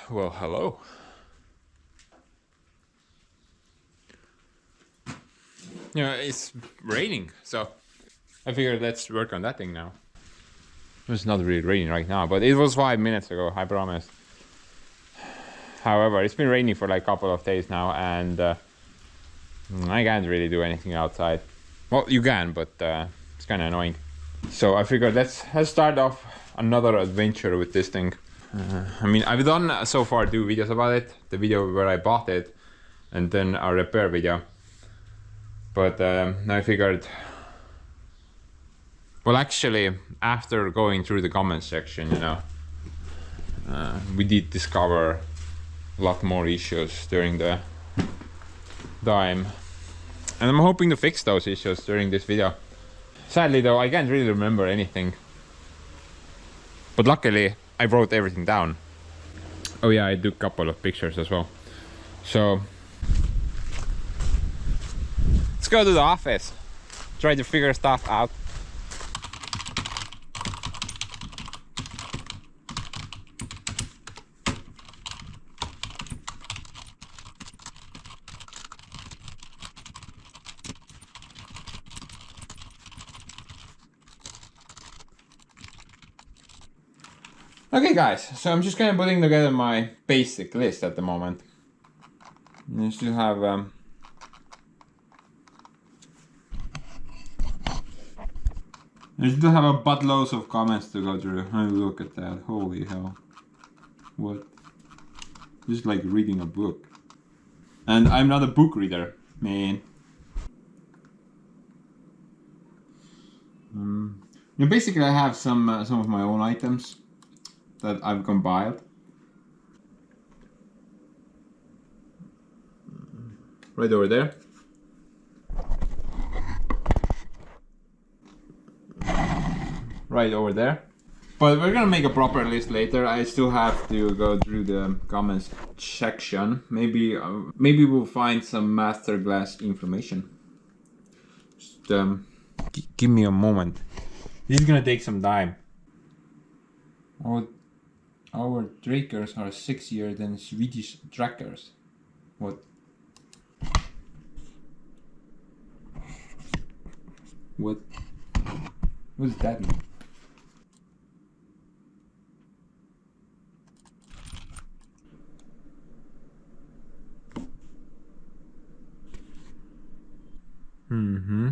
Well, hello. It's raining, so I figured let's work on that thing now. It's not really raining right now, but it was 5 minutes ago, I promise. However, it's been raining for like a couple of days now, and I can't really do anything outside. Well, you can, but it's kind of annoying. So I figured let's start off another adventure with this thing. I mean, I've done so far 2 videos about it. The video where I bought it, and then a repair video. But I figured, well, actually, after going through the comments section, we did discover a lot more issues during the time, and I'm hoping to fix those issues during this video. Sadly though, I can't really remember anything, but luckily I wrote everything down. Oh yeah, I took a couple of pictures as well. So let's go to the office, try to figure stuff out. Okay guys, so I'm just kind of putting together my basic list at the moment. I still have a buttloads of comments to go through. Oh, look at that, holy hell. What? Just like reading a book. And I'm not a book reader, man. Basically I have some of my own items that I've compiled. Right over there. Right over there. But we're gonna make a proper list later. I still have to go through the comments section. Maybe we'll find some masterclass information. Just give me a moment. This is gonna take some time. Our trackers are 6-year than Swedish trackers. What? What does that mean? Mm-hmm.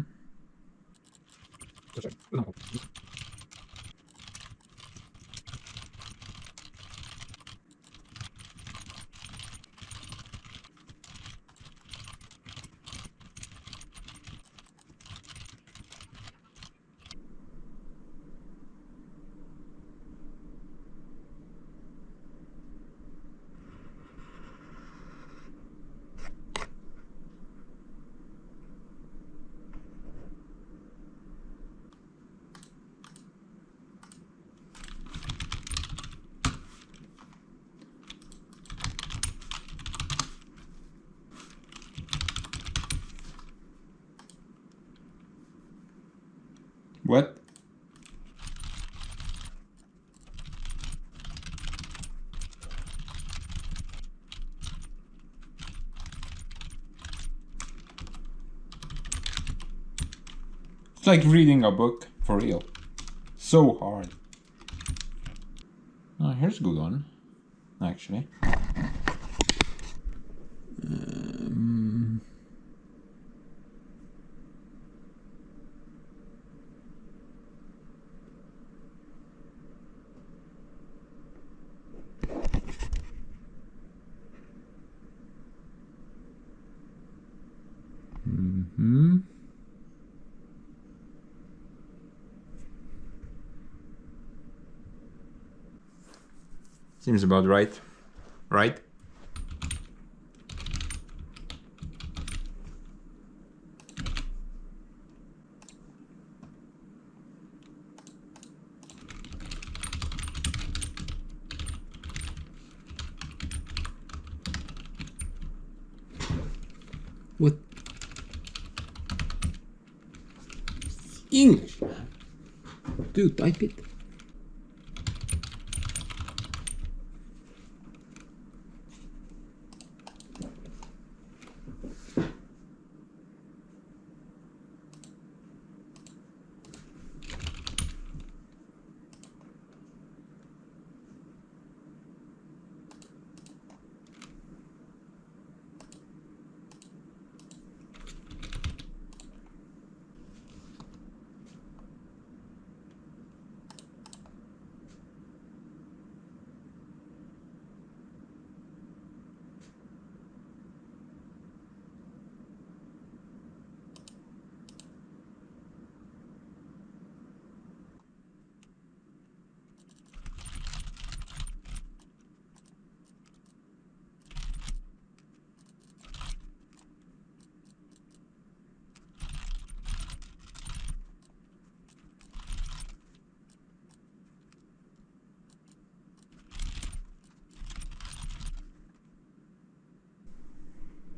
What? It's like reading a book, for real. So hard. Oh, here's a good one, actually. Seems about right. Right? What? English, man. Dude, type it.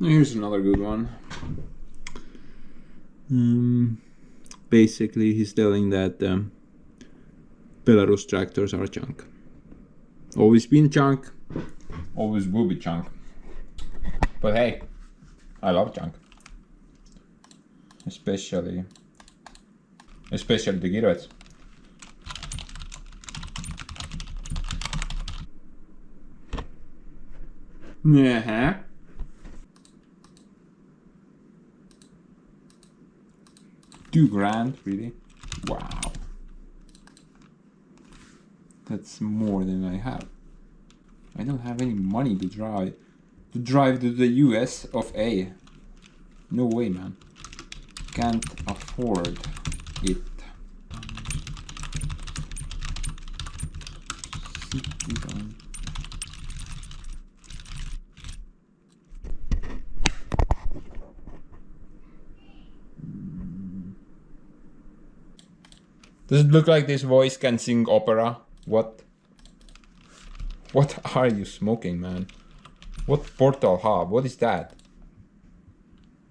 Here's another good one. Basically, he's telling that Belarus tractors are junk. Always been junk, always will be junk. But hey, I love junk. Especially the Gearbox. Yeah. $2,000, really? Wow. That's more than I have. I don't have any money to drive to the US of A. No way, man. Can't afford it. Does it look like this voice can sing opera? What? What are you smoking, man? What portal hub? What is that?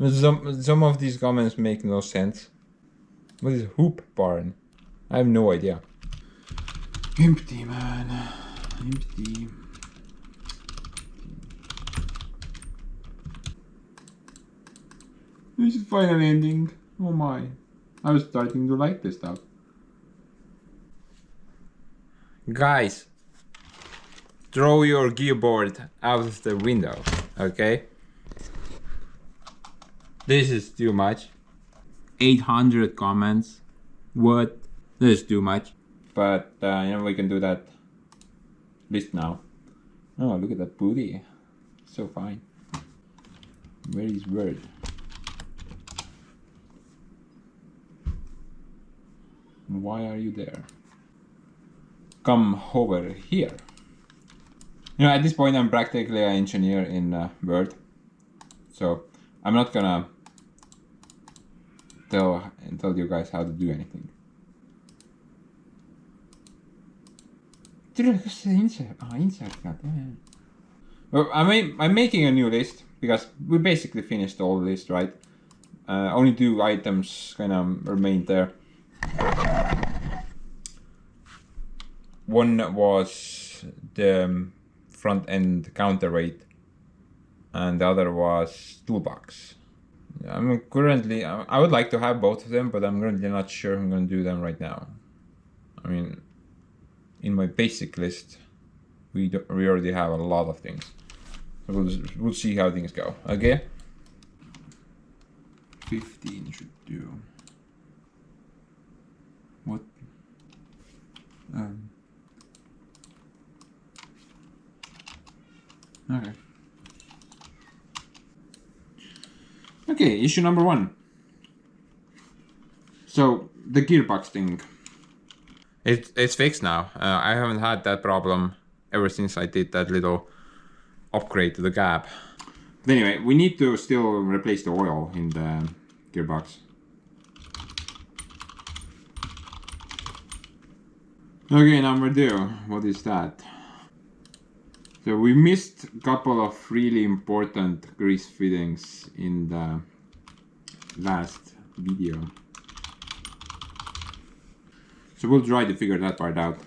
Some of these comments make no sense. What is hoop barn? I have no idea. Empty, man. Empty. This is final ending. Oh my. I was starting to like this stuff. Guys, throw your gearboard out of the window, okay? This is too much. 800 comments. What? This is too much. But, you know, we can do that list now. Oh, look at that booty. So fine. Where is Word? Why are you there? Come over here. You know, at this point I'm practically an engineer in Word. So I'm not gonna tell you guys how to do anything. Well, I'm making a new list because we basically finished all the list, right? Only 2 items kind of remained there. One was the front end counterweight, and the other was toolbox. I'm currently, I would like to have both of them, but I'm currently not sure I'm going to do them right now. I mean, in my basic list, we already have a lot of things. So we'll see how things go. Okay. 15 should do. What? Okay. Okay, issue number 1. So the gearbox thing. It's fixed now. I haven't had that problem ever since I did that little upgrade to the cab. But anyway, we need to still replace the oil in the gearbox. Okay, number 2. What is that? So we missed a couple of really important grease fittings in the last video. So we'll try to figure that part out.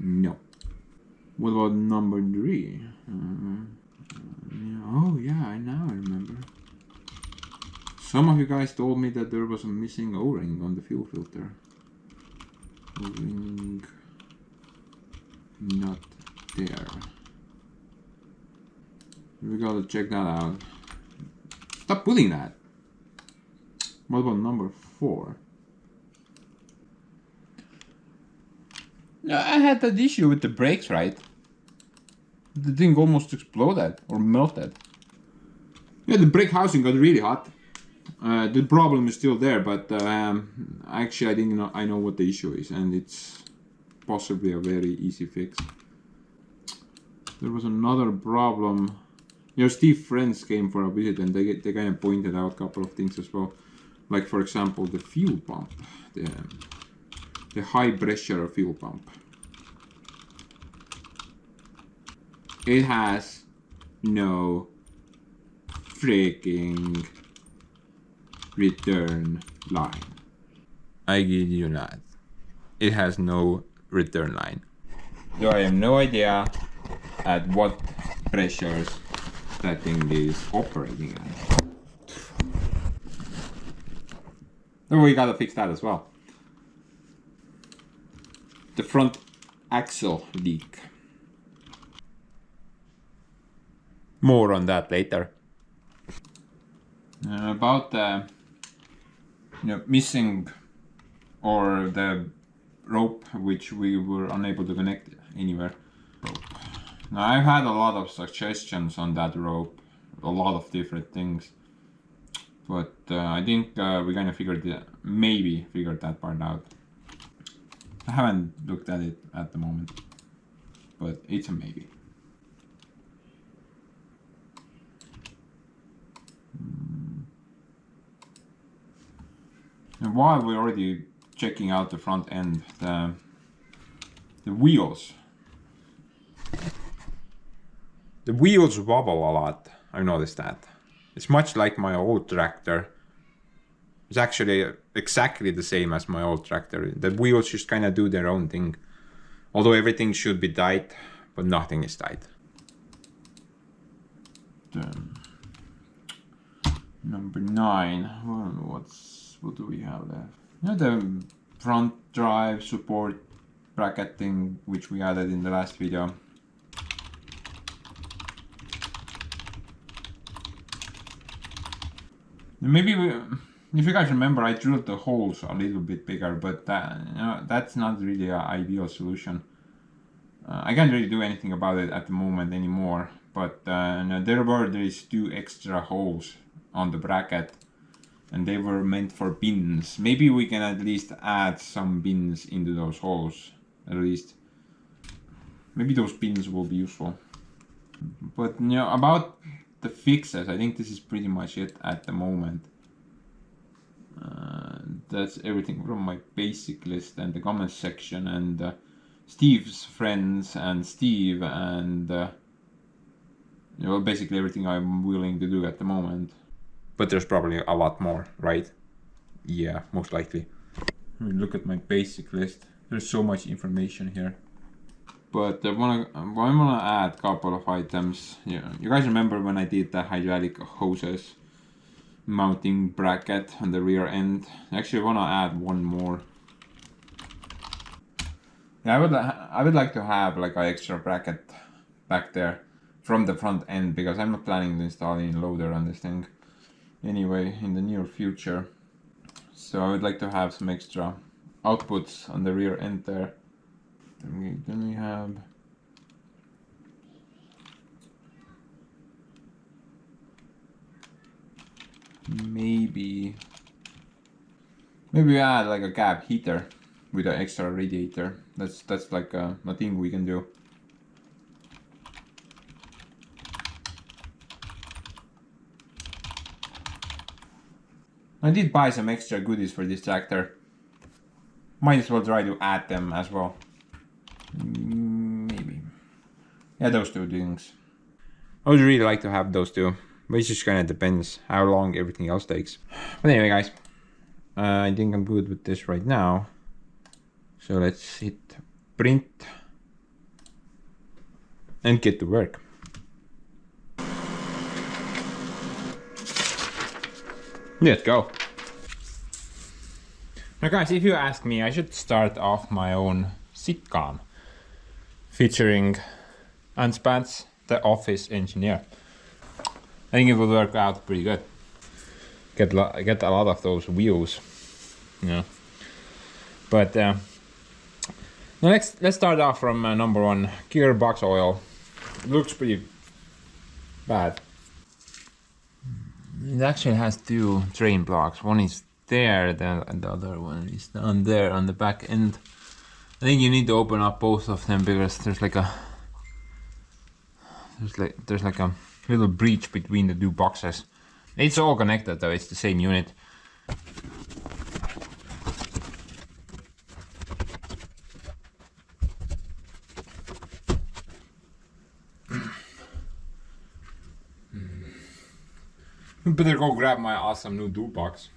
No. What about number 3? Oh yeah, I remember. Some of you guys told me that there was a missing O-ring on the fuel filter. O-ring not there. We gotta check that out. Stop putting that. What about number 4? I had that issue with the brakes, right? The thing almost exploded or melted. Yeah, the brake housing got really hot. The problem is still there, but actually I know what the issue is, and it's possibly a very easy fix. There was another problem. You know, Steve's friends came for a visit, and they kind of pointed out a couple of things as well. Like, for example, the fuel pump, the high pressure fuel pump. It has no freaking return line. I kid you not. It has no return line. So I have no idea at what pressures that thing is operating at. So we gotta fix that as well. The front axle leak. More on that later. About the missing or the rope which we were unable to connect anywhere. Now I've had a lot of suggestions on that rope, a lot of different things, but I think we're gonna maybe figure that part out. I haven't looked at it at the moment, but it's a maybe. And while we're already checking out the front end, the wheels. The wheels wobble a lot, I've noticed that. It's much like my old tractor. It's actually exactly the same as my old tractor. The wheels just kind of do their own thing. Although everything should be tight, but nothing is tight. Number 9. What do we have left? The front drive support bracket thing which we added in the last video. Maybe if you guys remember, I drilled the holes a little bit bigger, but that's not really an ideal solution. I can't really do anything about it at the moment anymore, but there were these 2 extra holes on the bracket, and they were meant for bins. Maybe we can at least add some bins into those holes, at least. Maybe those bins will be useful. But about the fixes, I think this is pretty much it at the moment. That's everything from my basic list and the comments section and Steve's friends and Steve and basically everything I'm willing to do at the moment. But there's probably a lot more, right? Yeah, most likely. Look at my basic list. There's so much information here. But I wanna add a couple of items. Yeah, you guys remember when I did the hydraulic hoses mounting bracket on the rear end? Actually, I wanna add one more. Yeah, I would like to have like an extra bracket back there from the front end, because I'm not planning to install any loader on this thing anyway in the near future. So I would like to have some extra outputs on the rear end there. Then we have maybe we add like a gap heater with an extra radiator. That's like a thing we can do. I did buy some extra goodies for this tractor. Might as well try to add them as well. Maybe. Yeah, those 2 things. I would really like to have those 2, but it just kind of depends how long everything else takes. But anyway, guys, I think I'm good with this right now. So let's hit print and get to work. Let's go. Now guys, if you ask me, I should start off my own sitcom featuring Anspats, the office engineer. I think it will work out pretty good. Get a lot of those views, But now let's start off from number 1, gearbox oil. It looks pretty bad. It actually has 2 drain blocks. One is there, and the other one is down there on the back end. I think you need to open up both of them because there's like a little breach between the 2 boxes. It's all connected though, it's the same unit. Better go grab my awesome new dual box.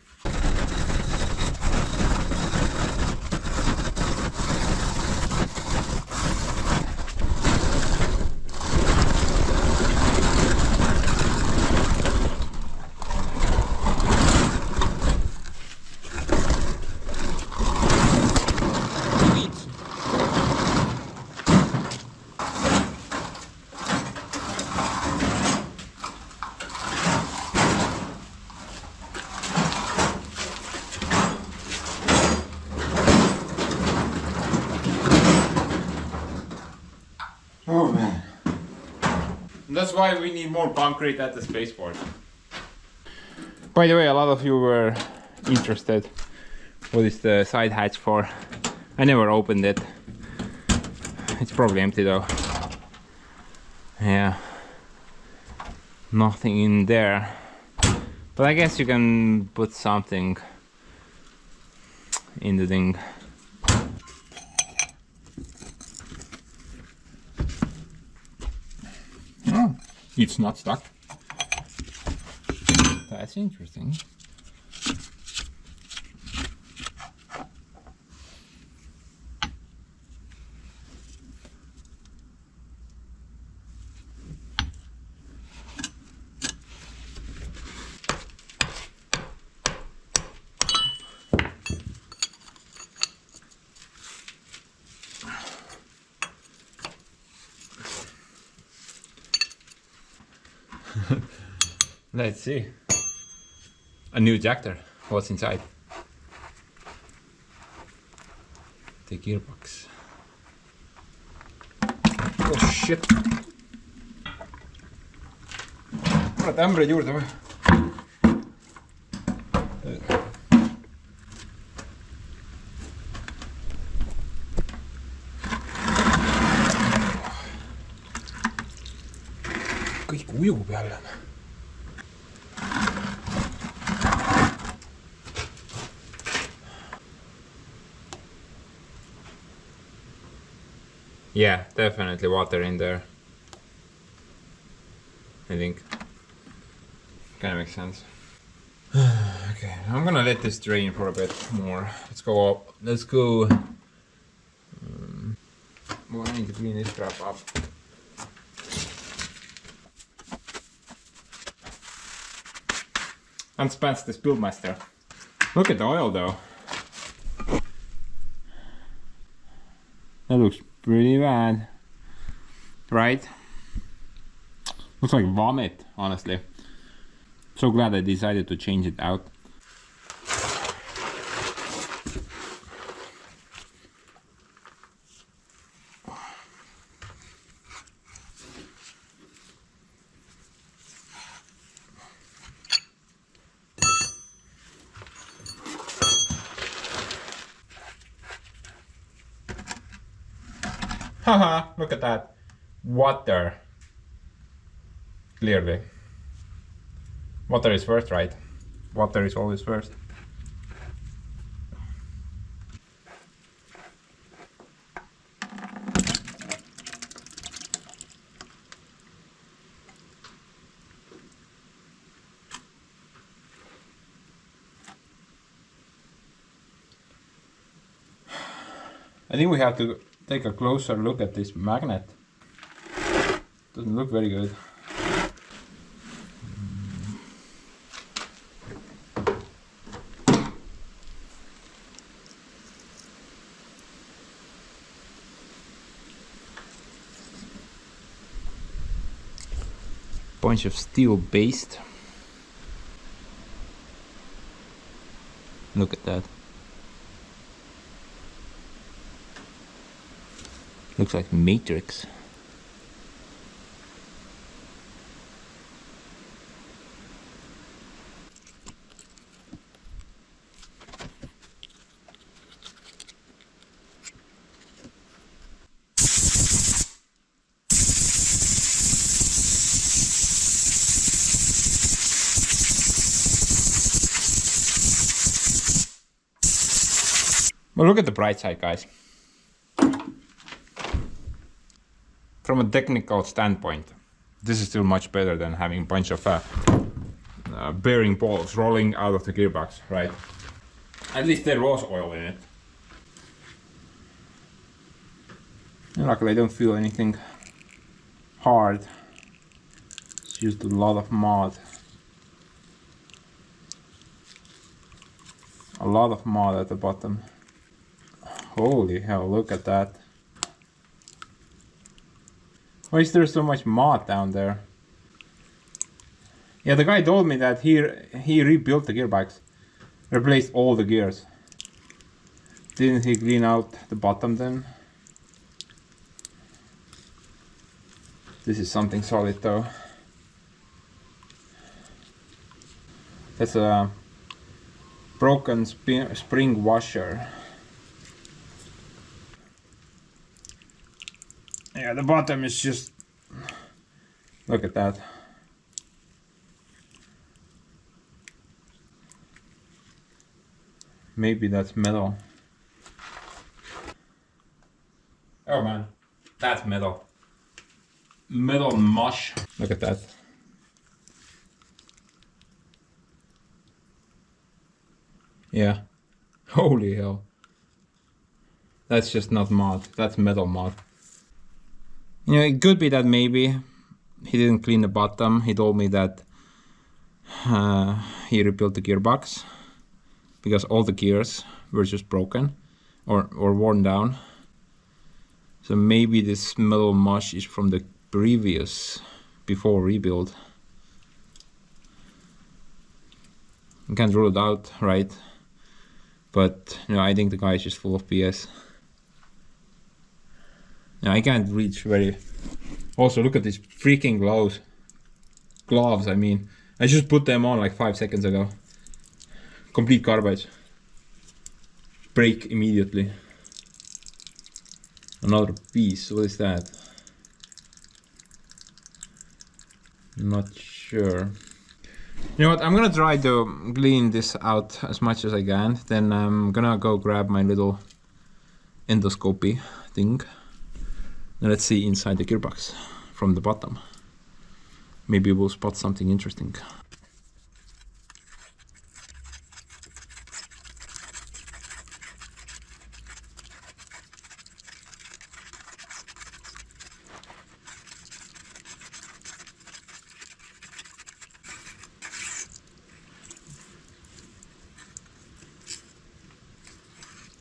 Oh man. That's why we need more concrete at the spaceport. By the way, a lot of you were interested. What is the side hatch for? I never opened it. It's probably empty though. Yeah. Nothing in there. But I guess you can put something in the thing. Oh, it's not stuck. That's interesting. Let's see. A new ejector. What's inside? The gearbox. Oh shit. Kurat, ämbreid juurde või? Kõik ujub jälle. Yeah, definitely water in there. I think. Kind of makes sense. Okay, I'm gonna let this drain for a bit more. Let's go up. Let's go. Well, I need to clean this crap up. And spats the Spillmaster. Look at the oil though. That looks pretty bad. Right? Looks like vomit, honestly. So glad I decided to change it out. Haha, look at that. Water. Clearly. Water is first, right? Water is always first. I think we have to take a closer look at this magnet. Doesn't look very good. Bunch of steel based. Look at that. Looks like matrix. Well, look at the bright side, guys. From a technical standpoint, this is still much better than having a bunch of bearing balls rolling out of the gearbox, right? At least there was oil in it. And luckily I don't feel anything hard. It's just a lot of mud. A lot of mud at the bottom. Holy hell, look at that. Why is there so much mud down there? Yeah, the guy told me that he rebuilt the gearbox. Replaced all the gears. Didn't he clean out the bottom then? This is something solid though. That's a broken spring washer. Yeah, the bottom is just... Look at that. Maybe that's metal. Oh man, that's metal. Metal mush. Look at that. Yeah. Holy hell. That's just not mud. That's metal mud. You know, it could be that maybe he didn't clean the bottom. He told me that he rebuilt the gearbox because all the gears were just broken or worn down. So maybe this metal mush is from the previous, before rebuild. You can't rule it out, right? But you know, I think the guy is just full of BS. Now, I can't reach very... Also, look at these freaking gloves, I mean. I just put them on like 5 seconds ago. Complete garbage. Break immediately. Another piece, what is that? Not sure. You know what, I'm gonna try to clean this out as much as I can. Then I'm gonna go grab my little endoscopy thing. And let's see inside the gearbox from the bottom. Maybe we'll spot something interesting.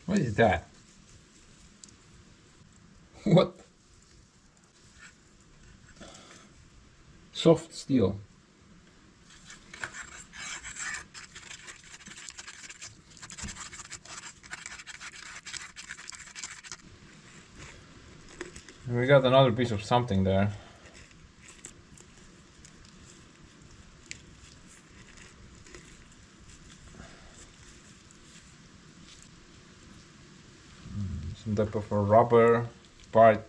What is that? What? Soft steel. We got another piece of something there. Some type of a rubber part.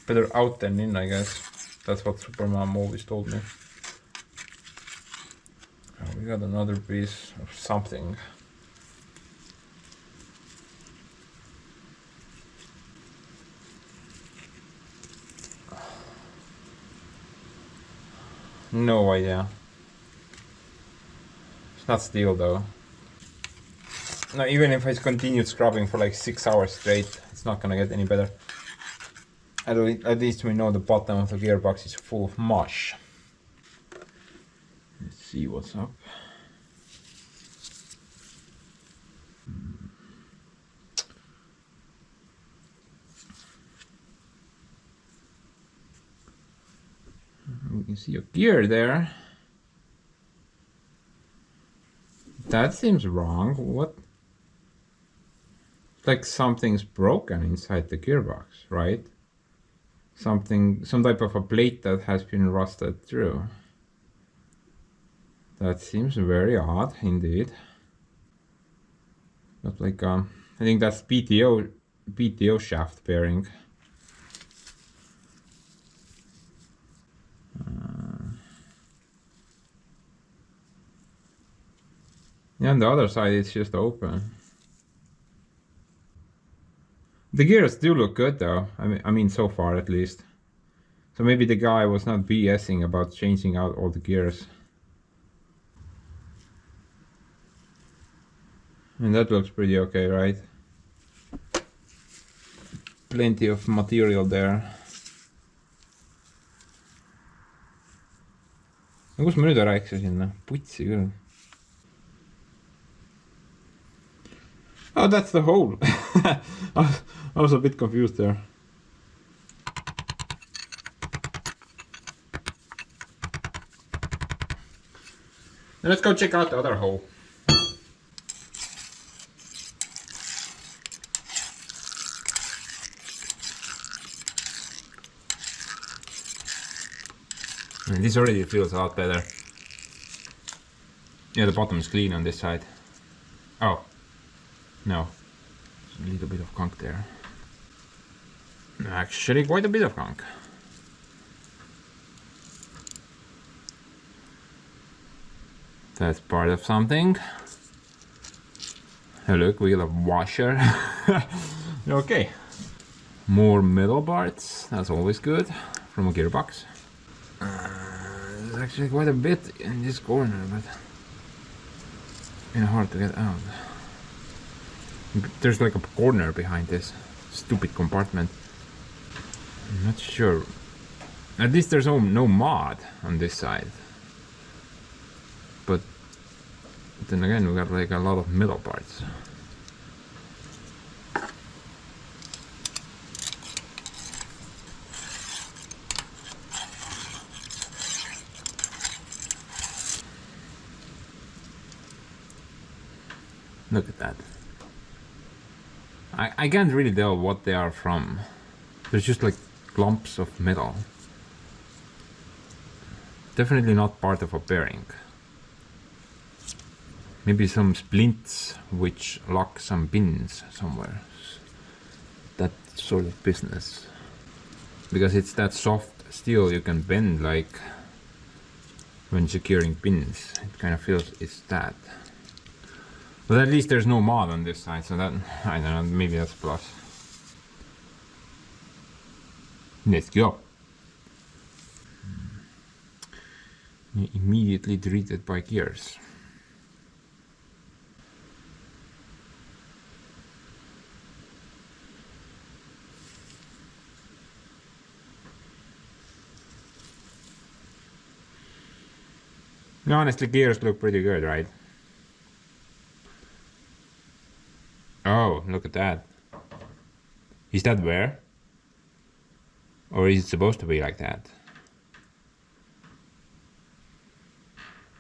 Better out than in, I guess. That's what Superman always told me. Oh, we got another piece of something. No idea. It's not steel though. Now, even if I continued scrubbing for like 6 hours straight, it's not gonna get any better. At least we know the bottom of the gearbox is full of mush. Let's see what's up. You can see a gear there. That seems wrong. What? Like something's broken inside the gearbox, right? Some type of a plate that has been rusted through. That seems very odd indeed. But like I think that's PTO shaft bearing. Yeah, on the other side it's just open. The gears do look good though. I mean so far at least. So maybe the guy was not BSing about changing out all the gears. And that looks pretty okay, right? Plenty of material there. No kus ma nüüd ära eksisin, noh, putsi küll. Oh, that's the hole. I was a bit confused there. Let's go check out the other hole. And this already feels a lot better. Yeah, the bottom is clean on this side. Oh, no. A little bit of gunk there. Actually, quite a bit of gunk. That's part of something. Oh look, we got a washer. Okay. More metal parts, that's always good. From a Gearbox. There's actually quite a bit in this corner, but kind of hard to get out. There's like a corner behind this stupid compartment. I'm not sure. At least there's no mod on this side. But then again, we got like a lot of metal parts. Look at that. I can't really tell what they are from. There's just like clumps of metal. Definitely not part of a bearing. Maybe some splints which lock some pins somewhere. That sort of business. Because it's that soft steel you can bend like when securing pins. It kind of feels it's that. But at least there's no mod on this side, so that, I don't know, maybe that's a plus. Let's go. Immediately treated by gears. Honestly, gears look pretty good, right? Oh, look at that. Is that wear? Or is it supposed to be like that?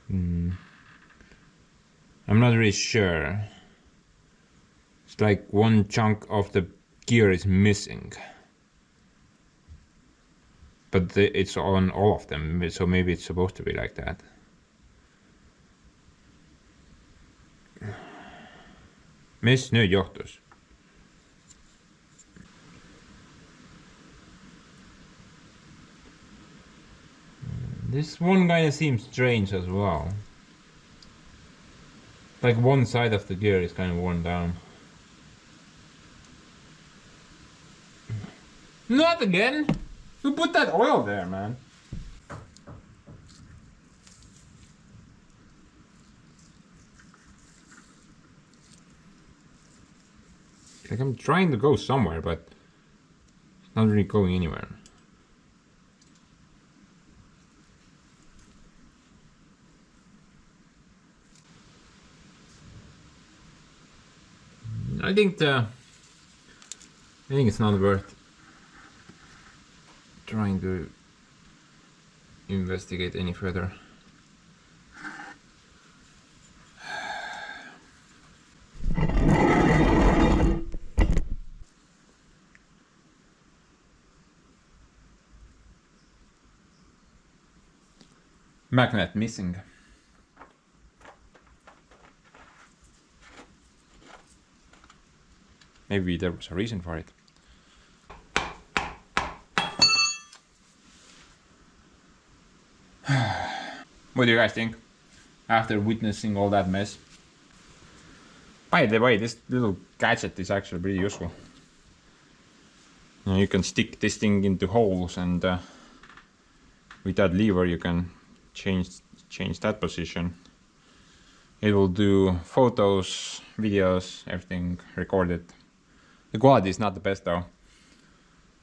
I'm not really sure. It's like one chunk of the gear is missing. But it's on all of them, so maybe it's supposed to be like that. Mis nüüd juhtus? This one kind of seems strange as well. Like one side of the gear is kind of worn down. Not again! Who put that oil there, man? Like I'm trying to go somewhere, but it's not really going anywhere. I think it's not worth trying to investigate any further. Magnet missing. Maybe there was a reason for it. What do you guys think? After witnessing all that mess? By the way, this little gadget is actually pretty useful. You can stick this thing into holes, and with that lever you can change that position. It will do photos, videos, everything recorded. The quality is not the best though,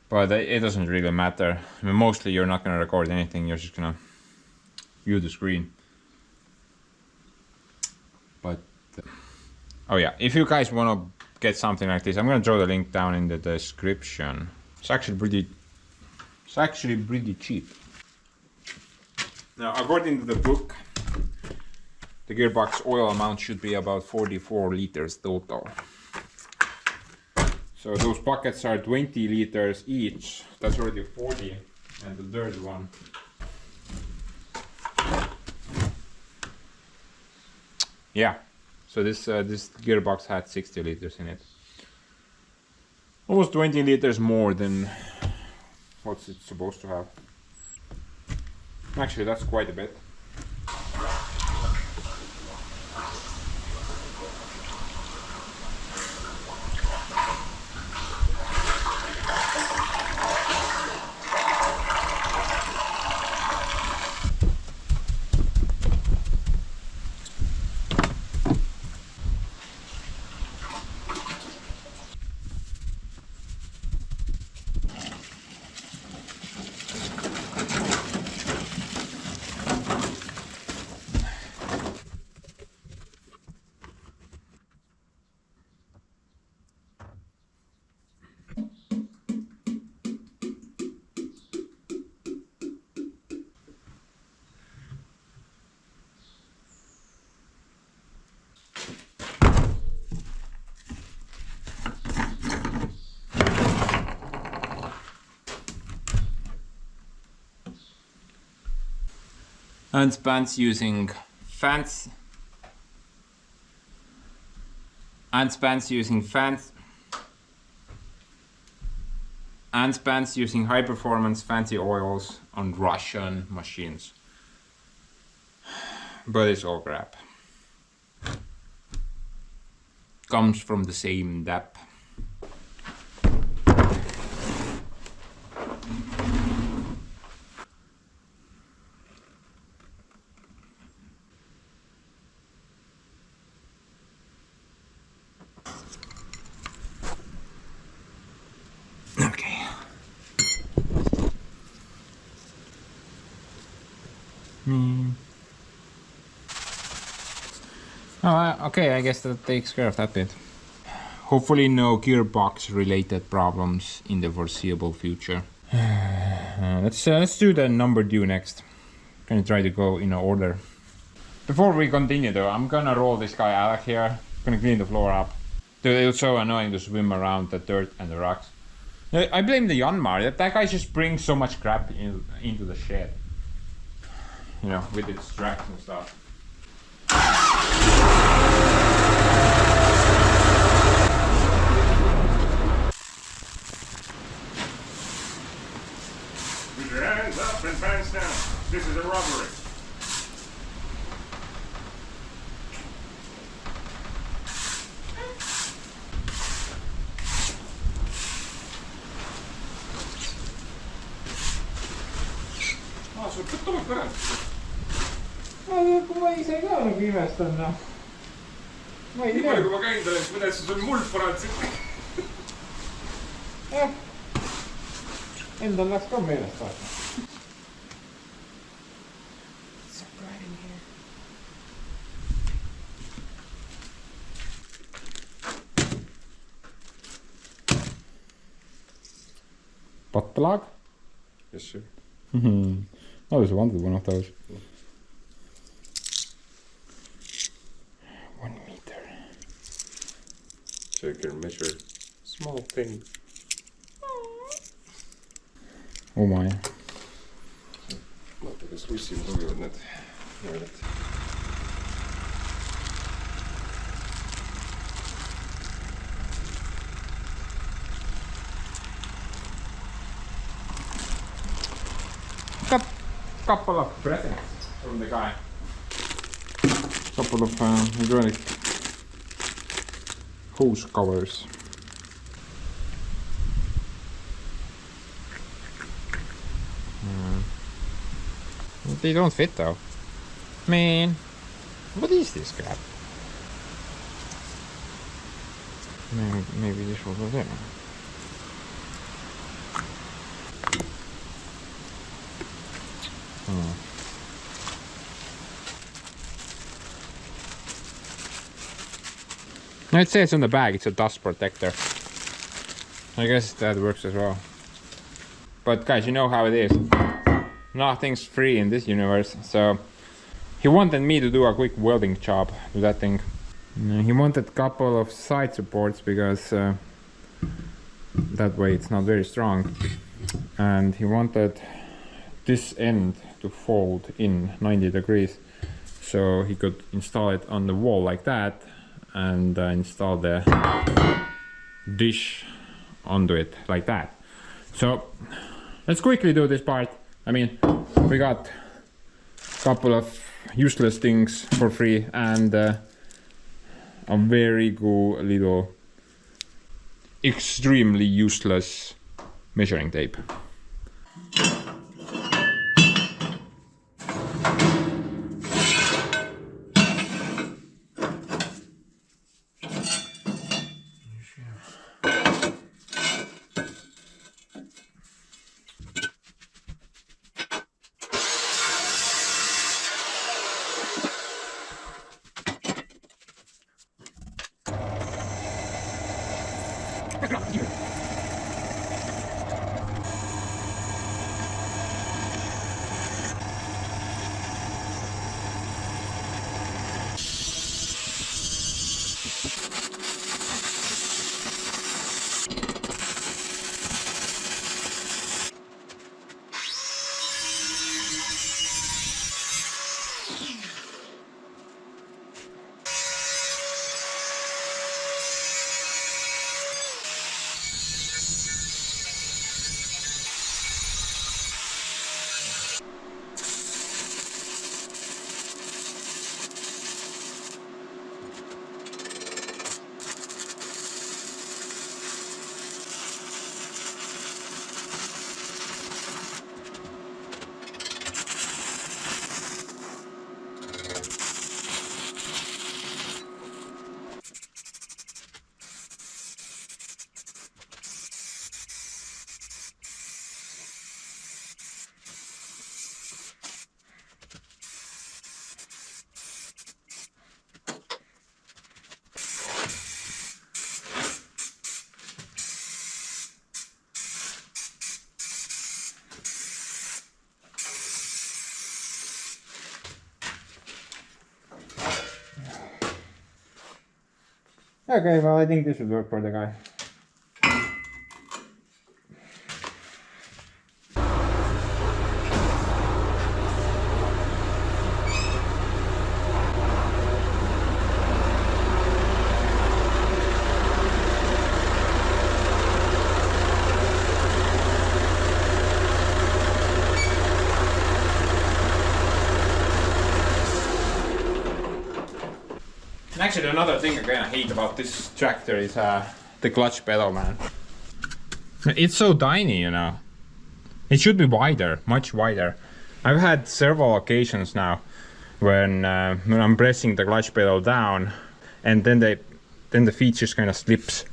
but it doesn't really matter. I mean, mostly you're not gonna record anything, you're just gonna view the screen. But oh yeah, if you guys wanna get something like this, I'm gonna throw the link down in the description. It's actually pretty cheap. Now, according to the book, the gearbox oil amount should be about 44 liters total. So those buckets are 20 liters each. That's already 40, and the third one. Yeah. So this gearbox had 60 liters in it. Almost 20 liters more than what's it supposed to have. Actually, that's quite a bit. And spans using fans. And spans using fans. And spans using high performance fancy oils on Russian machines. But it's all crap. Comes from the same depth. Okay, I guess that takes care of that bit. Hopefully no gearbox related problems in the foreseeable future. Let's do the number due next. Gonna try to go in order. Before we continue though, I'm gonna roll this guy Alec here. Gonna clean the floor up. Dude, it was so annoying to swim around the dirt and the rocks. I blame the Yanmar. That guy just brings so much crap into the shed. You know, with its tracks and stuff. Put your hands up and pants down. This is a robbery. Sul tutto ma guarda. Kun ma ise ka nagu imestan noh. Ma ei Nii tea. palju kui ma käin talle, siis ma tean, sul muld parandasid. Endal läks ka meelest vaata. It's so bright in here. Butt Yes, sir. I always wanted one of those. 1 meter. So you can measure small thing. Oh my. Vaata, kas bussil sobivad need jooned. Got a couple of presents from the guy. Couple of hydraulic hose covers. They don't fit though. Man, what is this crap? Maybe this will go there. No, it says on the bag it's a dust protector. I guess that works as well. But guys, you know how it is. Nothing's free in this universe, so he wanted me to do a quick welding job to that thing. He wanted a couple of side supports because that way it's not very strong, and he wanted this end to fold in 90 degrees so he could install it on the wall like that and install the dish onto it like that. So let's quickly do this part. I mean, we got a couple of useless things for free and a very good little extremely useless measuring tape. Okay, well, I think this should work for the guy. And actually, another thing again I hate about this tractor is the clutch pedal, man. It's so tiny, you know. It should be wider, much wider. I've had several occasions now when I'm pressing the clutch pedal down, and then the feet just kind of slips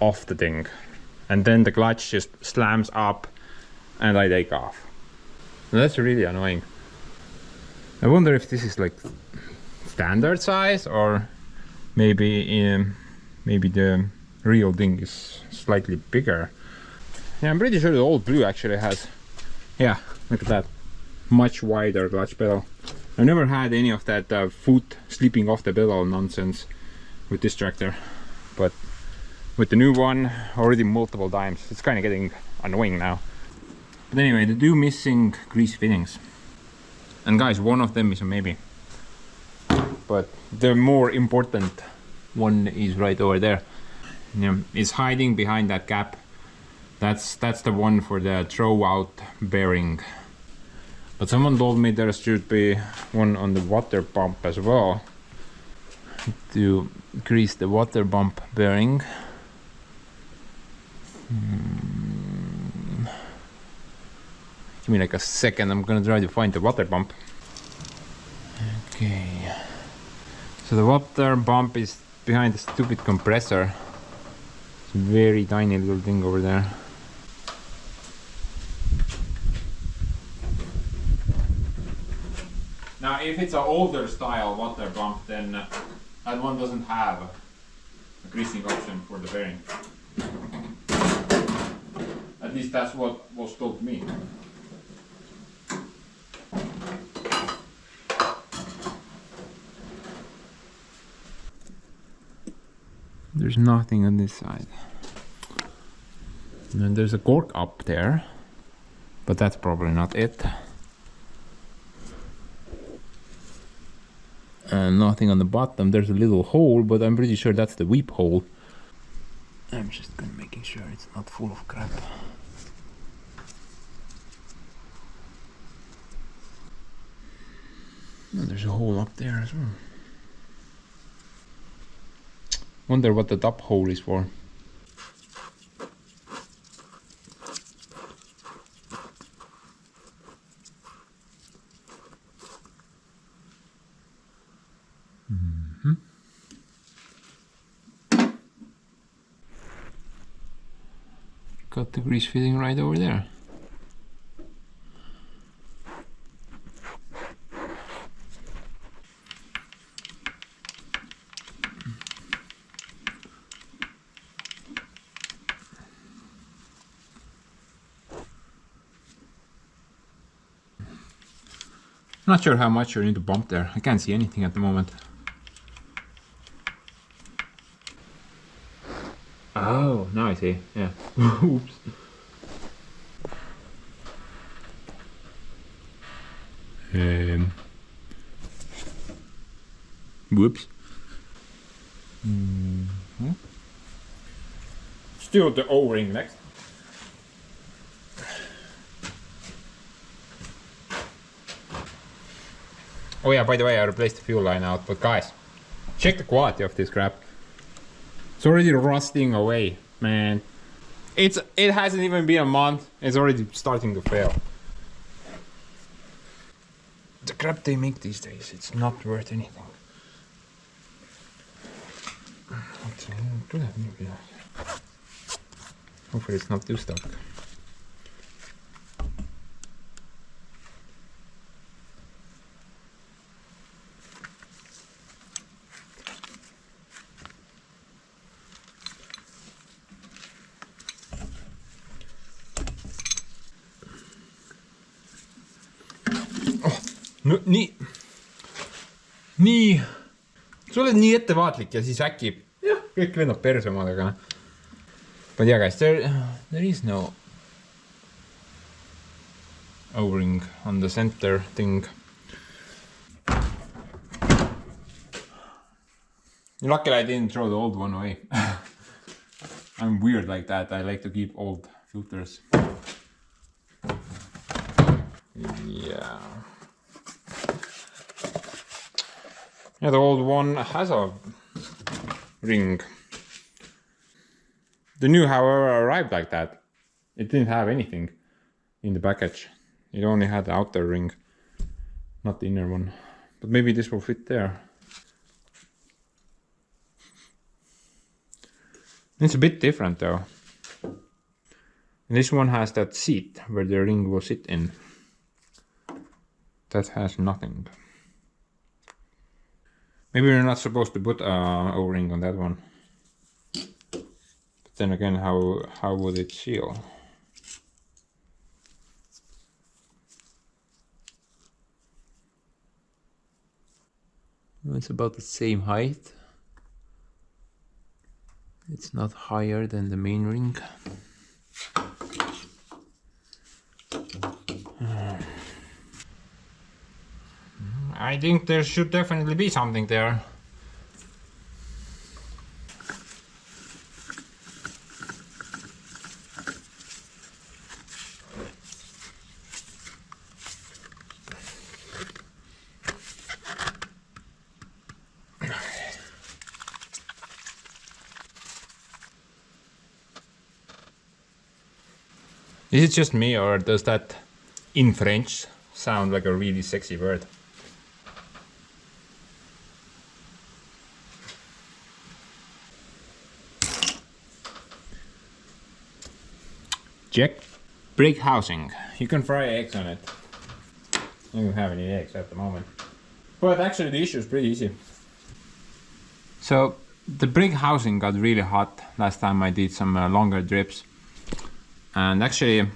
off the thing, and then the clutch just slams up, and I take off. And that's really annoying. I wonder if this is like standard size, or maybe the real thing is slightly bigger. Yeah, I'm pretty sure the old Blue actually has, yeah, look at that, much wider clutch pedal. I've never had any of that foot slipping off the pedal nonsense with this tractor, but with the new one already multiple times, it's kind of getting annoying now. But anyway, the two missing grease fittings, and guys, one of them is a maybe, but the more important one is right over there. Yeah, it's hiding behind that gap. That's the one for the throw out bearing. But someone told me there should be one on the water pump as well. to grease the water bump bearing. Give me like a second, I'm gonna try to find the water bump. Okay. So the water bump is behind the stupid compressor. It's a very tiny little thing over there. Now if it's an older style water bump, then that one doesn't have a greasing option for the bearing. At least that's what was told to me. There's nothing on this side. And there's a cork up there, but that's probably not it. And nothing on the bottom. There's a little hole, but I'm pretty sure that's the weep hole. I'm just gonna making sure it's not full of crap. And there's a hole up there as well. Wonder what the top hole is for. Got the grease fitting right over there. Not sure how much you need to bump there. I can't see anything at the moment. Oh, now I see. Yeah. Oops. Whoops. Still the O-ring next. Oh yeah, by the way, I replaced the fuel line out, but guys, check the quality of this crap. It's already rusting away, man. It hasn't even been a month, it's already starting to fail. The crap they make these days, it's not worth anything. Hopefully it's not too stuck. No nii, sa oled nii ettevaatlik ja siis äkki jah, kõik lennab perse omadega. But yeah guys, there is no O-ring on the center thing. Luckily I didn't throw the old one away. I'm weird like that, I like to keep old filters. Yeah. Yeah, the old one has a ring. The new, however, arrived like that. It didn't have anything in the package. It only had the outer ring, not the inner one. But maybe this will fit there. It's a bit different though. This one has that seat where the ring will sit in. That has nothing. Maybe we're not supposed to put an O-ring on that one. But then again, how would it seal? It's about the same height. It's not higher than the main ring. I think there should definitely be something there. Is it just me, or does that in French sound like a really sexy word? Check. Brick housing. You can fry eggs on it. I don't have any eggs at the moment. But actually the issue is pretty easy. So the brick housing got really hot last time I did some longer drips. And actually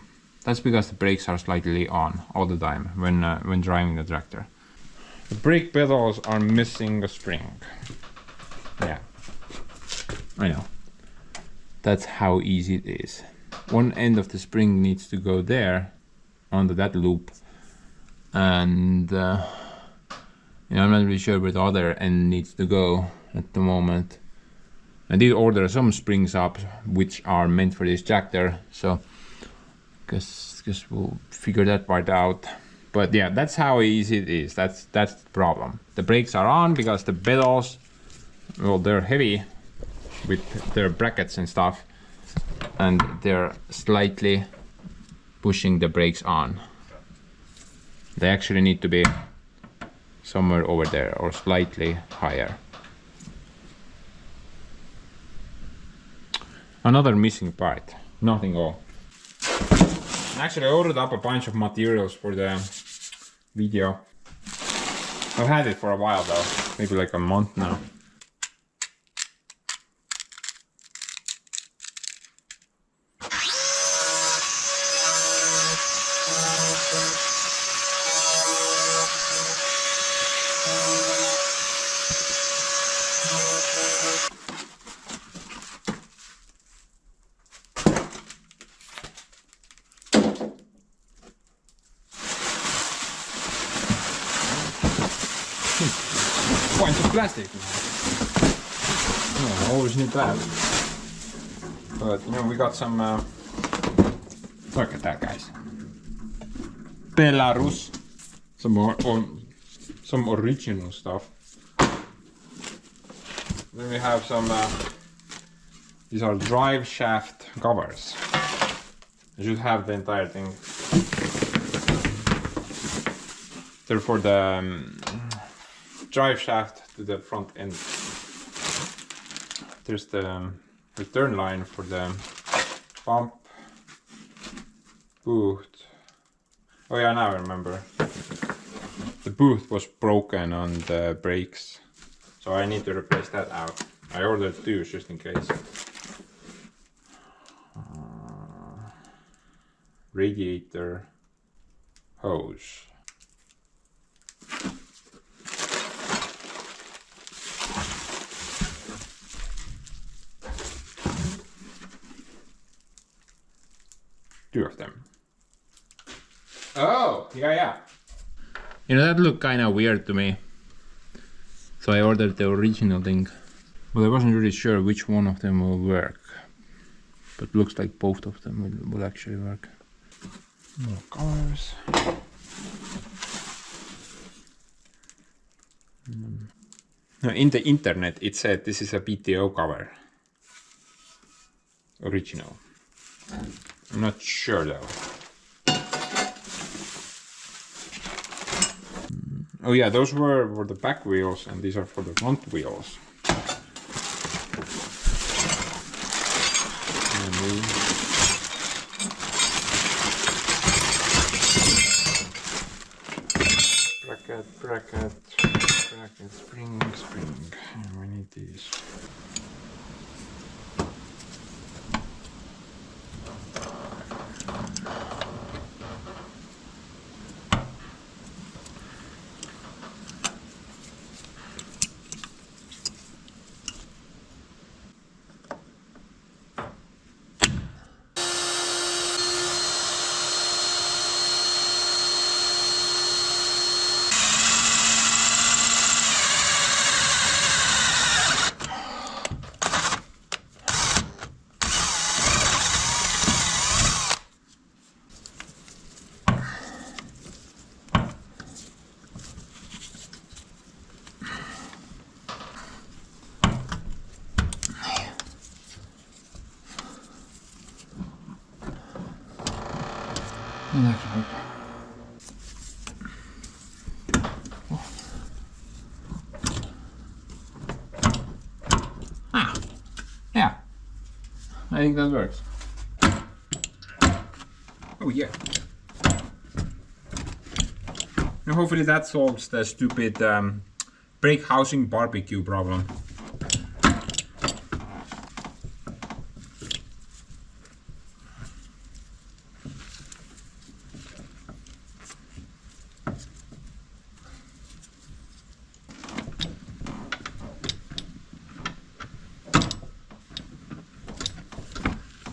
that's because the brakes are slightly on all the time when driving the tractor. The brake pedals are missing a spring. Yeah, I know. That's how easy it is. One end of the spring needs to go there onto that loop, and you know, I'm not really sure where the other end needs to go at the moment. I did order some springs up which are meant for this tractor, so guess we'll figure that part out. But yeah, that's how easy it is. That's the problem. The brakes are on because the pedals, well, they're heavy with their brackets and stuff, and they're slightly pushing the brakes on. They actually need to be somewhere over there or slightly higher. Another missing part, nothing all. Actually, I ordered up a bunch of materials for the video. I've had it for a while though, maybe like a month now. Bunch of plastic. Yeah, always need that. But you know, we got some. Look at that, guys. Belarus. Some more, some original stuff. Then we have some. These are drive shaft covers. I should have the entire thing. They're for the drive shaft to the front end. There's the return line for the pump, boot. Oh yeah, now I remember. The boot was broken on the brakes, so I need to replace that out. I ordered two just in case. Radiator hose. Two of them. Oh, yeah. You know, that looked kinda weird to me. So I ordered the original thing. But I wasn't really sure which one of them will work. But looks like both of them will actually work. More covers. No, in the internet it said this is a PTO cover. Original. I'm not sure though. Oh yeah, those were the back wheels and these are for the front wheels. Bracket, spring. And we need these. Ah, yeah, I think that works. Oh yeah. And hopefully that solves the stupid brake housing barbecue problem.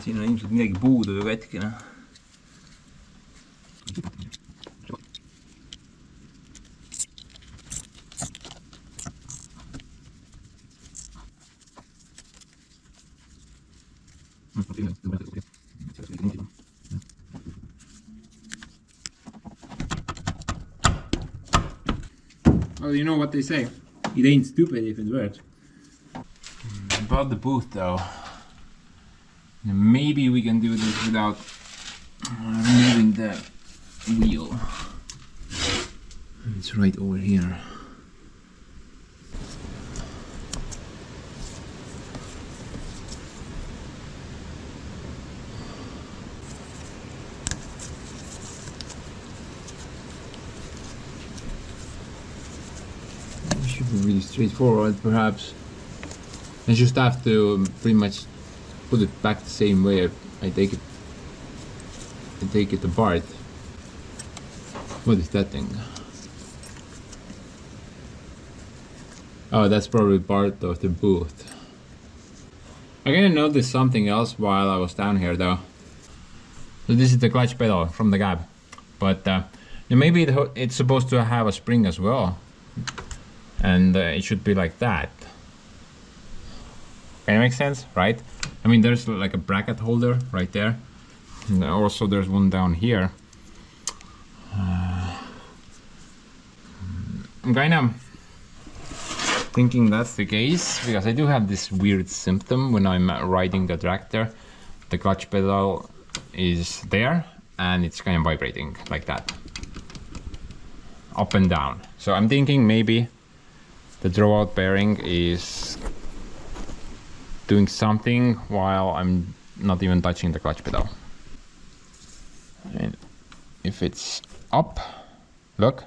Siin on ilmselt midagi puudu või katkine. Well, you know what they say. It ain't stupid if it works. About the booth though. Maybe we can do this without removing the wheel. It's right over here. It should be really straightforward, perhaps. I just have to pretty much put it back the same way I take it apart. What is that thing? Oh, that's probably part of the booth. I kind of noticed something else while I was down here though. So this is the clutch pedal from the cab, but maybe it's supposed to have a spring as well, and it should be like that. Can it make sense, right? I mean, there's like a bracket holder right there, and also there's one down here. I'm kind of thinking that's the case because I do have this weird symptom when I'm riding the tractor. The clutch pedal is there and it's kind of vibrating like that, up and down. So I'm thinking maybe the drawout bearing is doing something while I'm not even touching the clutch pedal. And if it's up, look,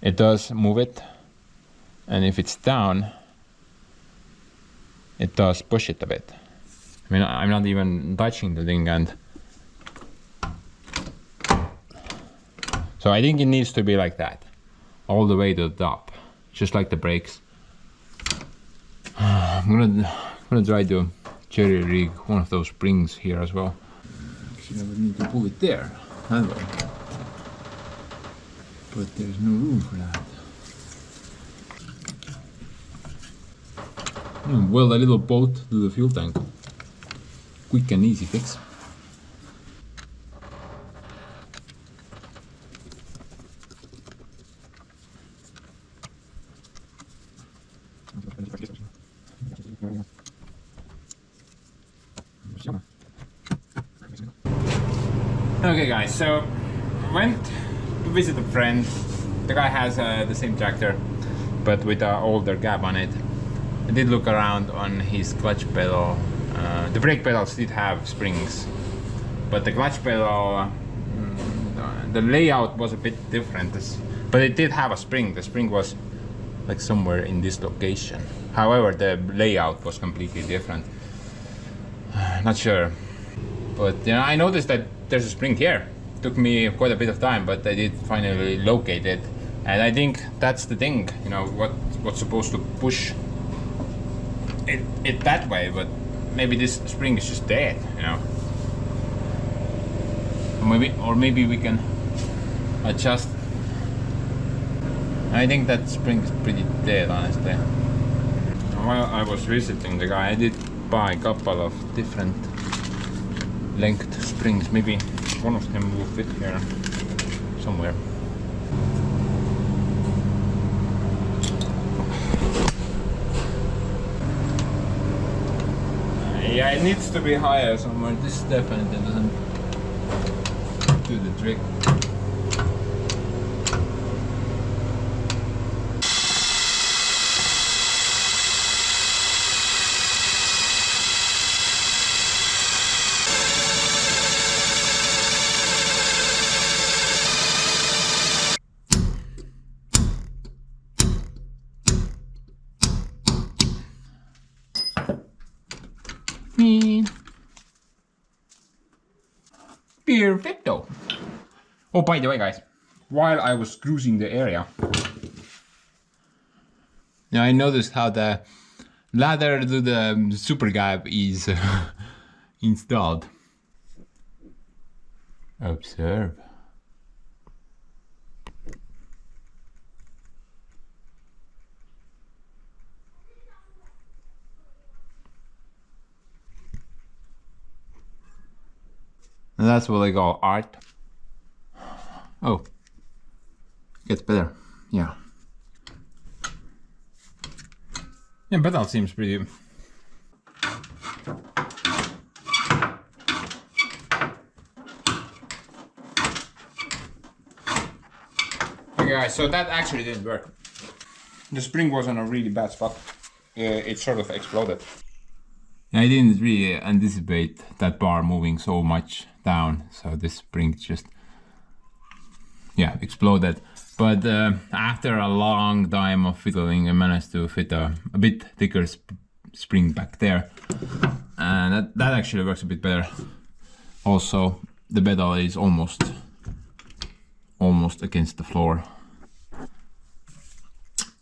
it does move it, and if it's down, it does push it a bit. I mean, I'm not even touching the thing, and so I think it needs to be like that, all the way to the top, just like the brakes. I'm gonna try to jerry rig one of those springs here as well. Actually, I would need to pull it there, that way. But there's no room for that. Weld a little bolt to the fuel tank. Quick and easy fix. Okay guys, so I went to visit a friend. The guy has the same tractor, but with an older cab on it. I did look around on his clutch pedal. The brake pedals did have springs, but the clutch pedal, the layout was a bit different. But it did have a spring. The spring was like somewhere in this location. However, the layout was completely different. Not sure. But you know, I noticed that there's a spring here. Took me quite a bit of time, but I did finally locate it. And I think that's the thing, you know, what's supposed to push it that way, but maybe this spring is just dead, you know. Or maybe we can adjust. I think that spring is pretty dead, honestly. While I was visiting the guy, I did buy a couple of different length springs. Maybe one of them will fit here somewhere. Yeah, it needs to be higher somewhere. This definitely doesn't do the trick. Perfecto. Oh, by the way, guys, while I was cruising the area, now I noticed how the ladder to the super gap is installed. Observe. And that's what I call art. Oh, gets better. Yeah. Yeah, but that seems pretty. Okay, guys, so that actually didn't work. The spring was on a really bad spot. It sort of exploded. I didn't really anticipate that bar moving so much down, so this spring just, yeah, exploded. But after a long time of fiddling, I managed to fit a bit thicker spring back there, and that actually works a bit better. Also, the pedal is almost against the floor,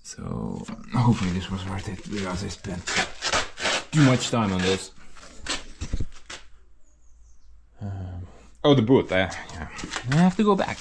so hopefully this was worth it, because I spent too much time on this. Oh, the boot. Yeah. I have to go back.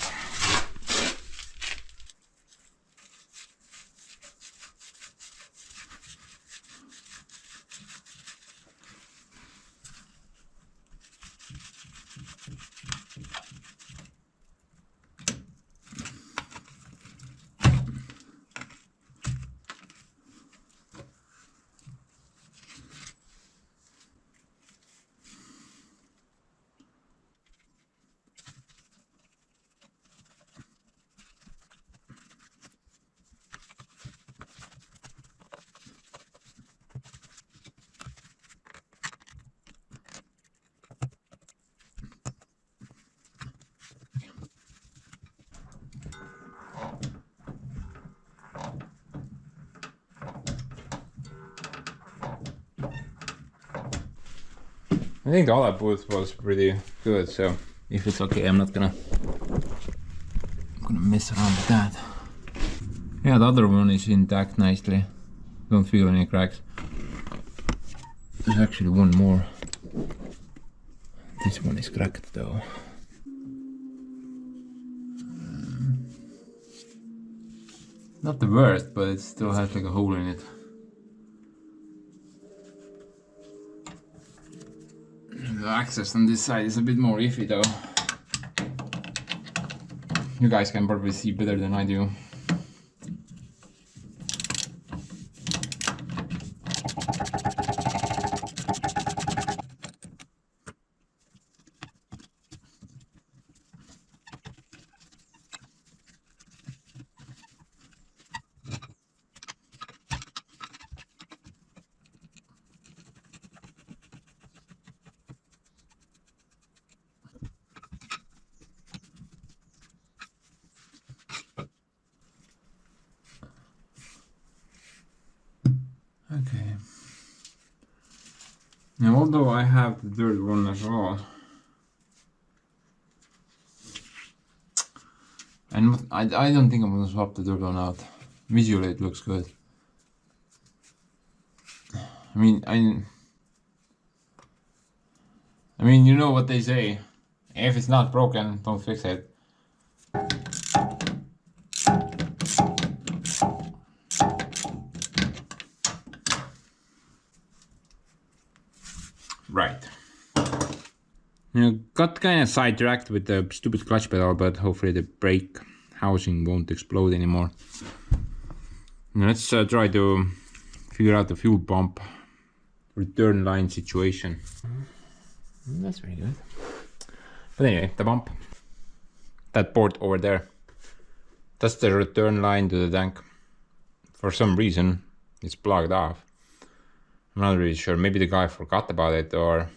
I think all that booth was pretty good, so if it's okay, I'm gonna mess around with that. Yeah, the other one is intact nicely. Don't feel any cracks. There's actually one more. This one is cracked though. Not the worst, but it still has like a hole in it. The access on this side is a bit more iffy though. You guys can probably see better than I do. Okay. Now, although I have the third one as well, and I don't think I'm gonna swap the third one out. Visually, it looks good. I mean, you know what they say: if it's not broken, don't fix it. Right. Got kind of sidetracked with the stupid clutch pedal, but hopefully the brake housing won't explode anymore. Now let's try to figure out the fuel pump return line situation. That's very good. But anyway, the pump. that port over there. That's the return line to the tank. For some reason, it's plugged off. I'm not really sure. Maybe the guy forgot about it, or...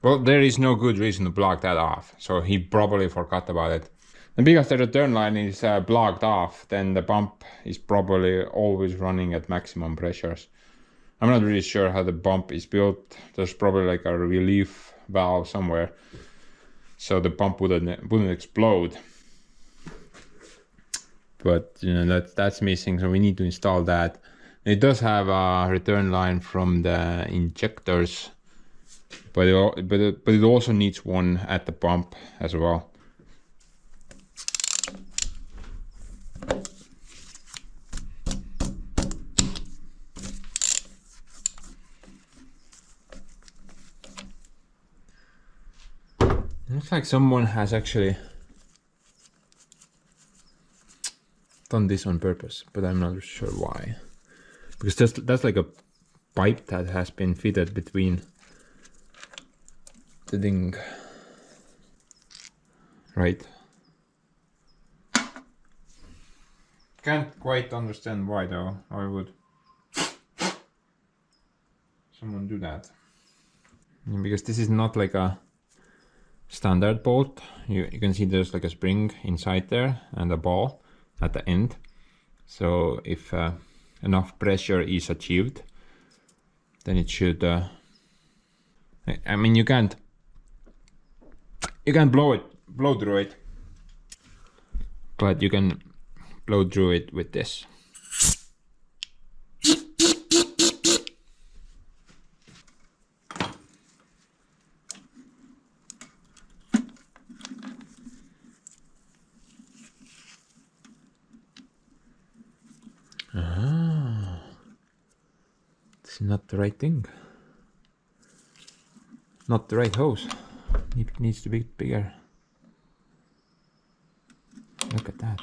Well, there is no good reason to block that off, so he probably forgot about it. And because the return line is blocked off, then the pump is probably always running at maximum pressures. I'm not really sure how the pump is built. There's probably like a relief valve somewhere, so the pump wouldn't explode. But you know, that's missing, so we need to install that. It does have a return line from the injectors, but it also needs one at the pump as well. Looks like someone has actually done this on purpose, but I'm not sure why. Because that's like a pipe that has been fitted between the thing. Right. Can't quite understand why though. Why would someone do that? Because this is not like a standard bolt. You can see there's like a spring inside there and a ball at the end. So if enough pressure is achieved, then it should I mean, you can't blow through it, but you can blow through it with this. It's not the right thing. Not the right hose. It needs to be bigger. Look at that.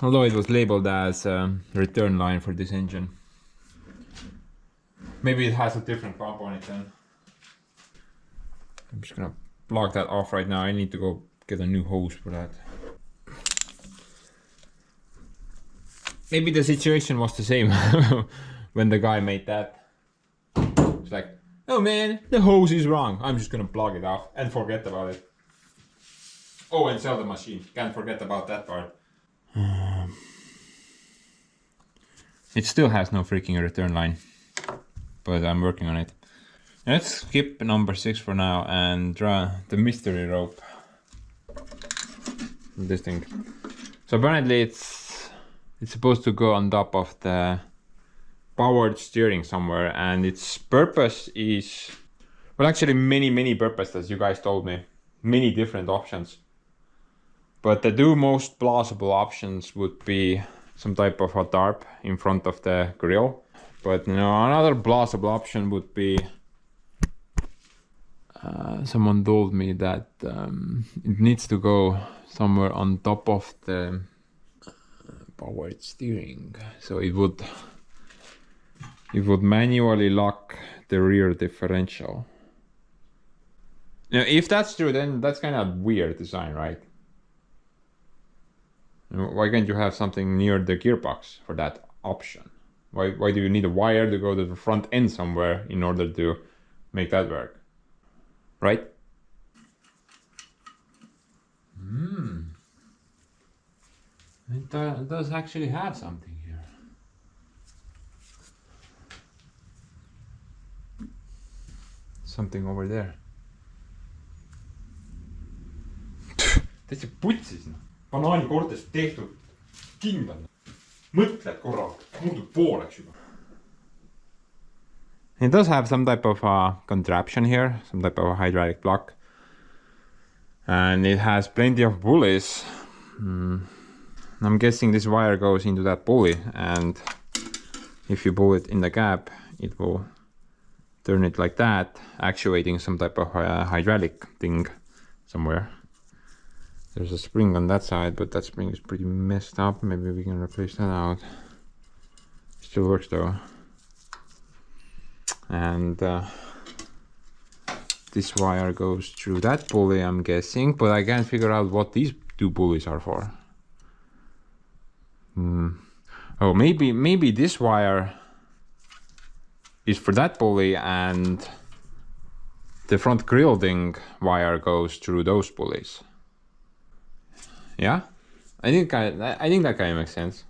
Although it was labeled as a return line for this engine. Maybe it has a different pump on it then. I'm just gonna block that off right now. I need to go get a new hose for that. Maybe the situation was the same when the guy made that. It's like, oh man, the hose is wrong. I'm just gonna plug it off and forget about it. Oh, and sell the machine. Can't forget about that part. It still has no freaking return line, but I'm working on it. Let's skip number 6 for now and draw the mystery rope. This thing. So apparently it's supposed to go on top of the powered steering somewhere, and its purpose is, well, actually many purposes, you guys told me. Many different options. But the two most plausible options would be some type of a tarp in front of the grill. But you know, another plausible option would be, someone told me that it needs to go somewhere on top of the powered steering, so it would manually lock the rear differential. Now, if that's true, then that's kind of weird design, right? Why can't you have something near the gearbox for that option? Why do you need a wire to go to the front end somewhere in order to make that work? Right? It does actually have something here. Something over there. Täitsa putsis, noh. Banaanikortest tehtud kindlad. Mõtled korra, muutub pooleks juba. It does have some type of contraption here, some type of a hydraulic block. And it has plenty of pulleys. I'm guessing this wire goes into that pulley, and if you pull it in the gap, it will turn it like that, actuating some type of hydraulic thing somewhere. There's a spring on that side, but that spring is pretty messed up. Maybe we can replace that out. Still works though. And This wire goes through that pulley, I'm guessing, but I can't figure out what these two pulleys are for. Oh, maybe this wire is for that pulley and the front grille wire goes through those pulleys. Yeah, I think that kind of makes sense.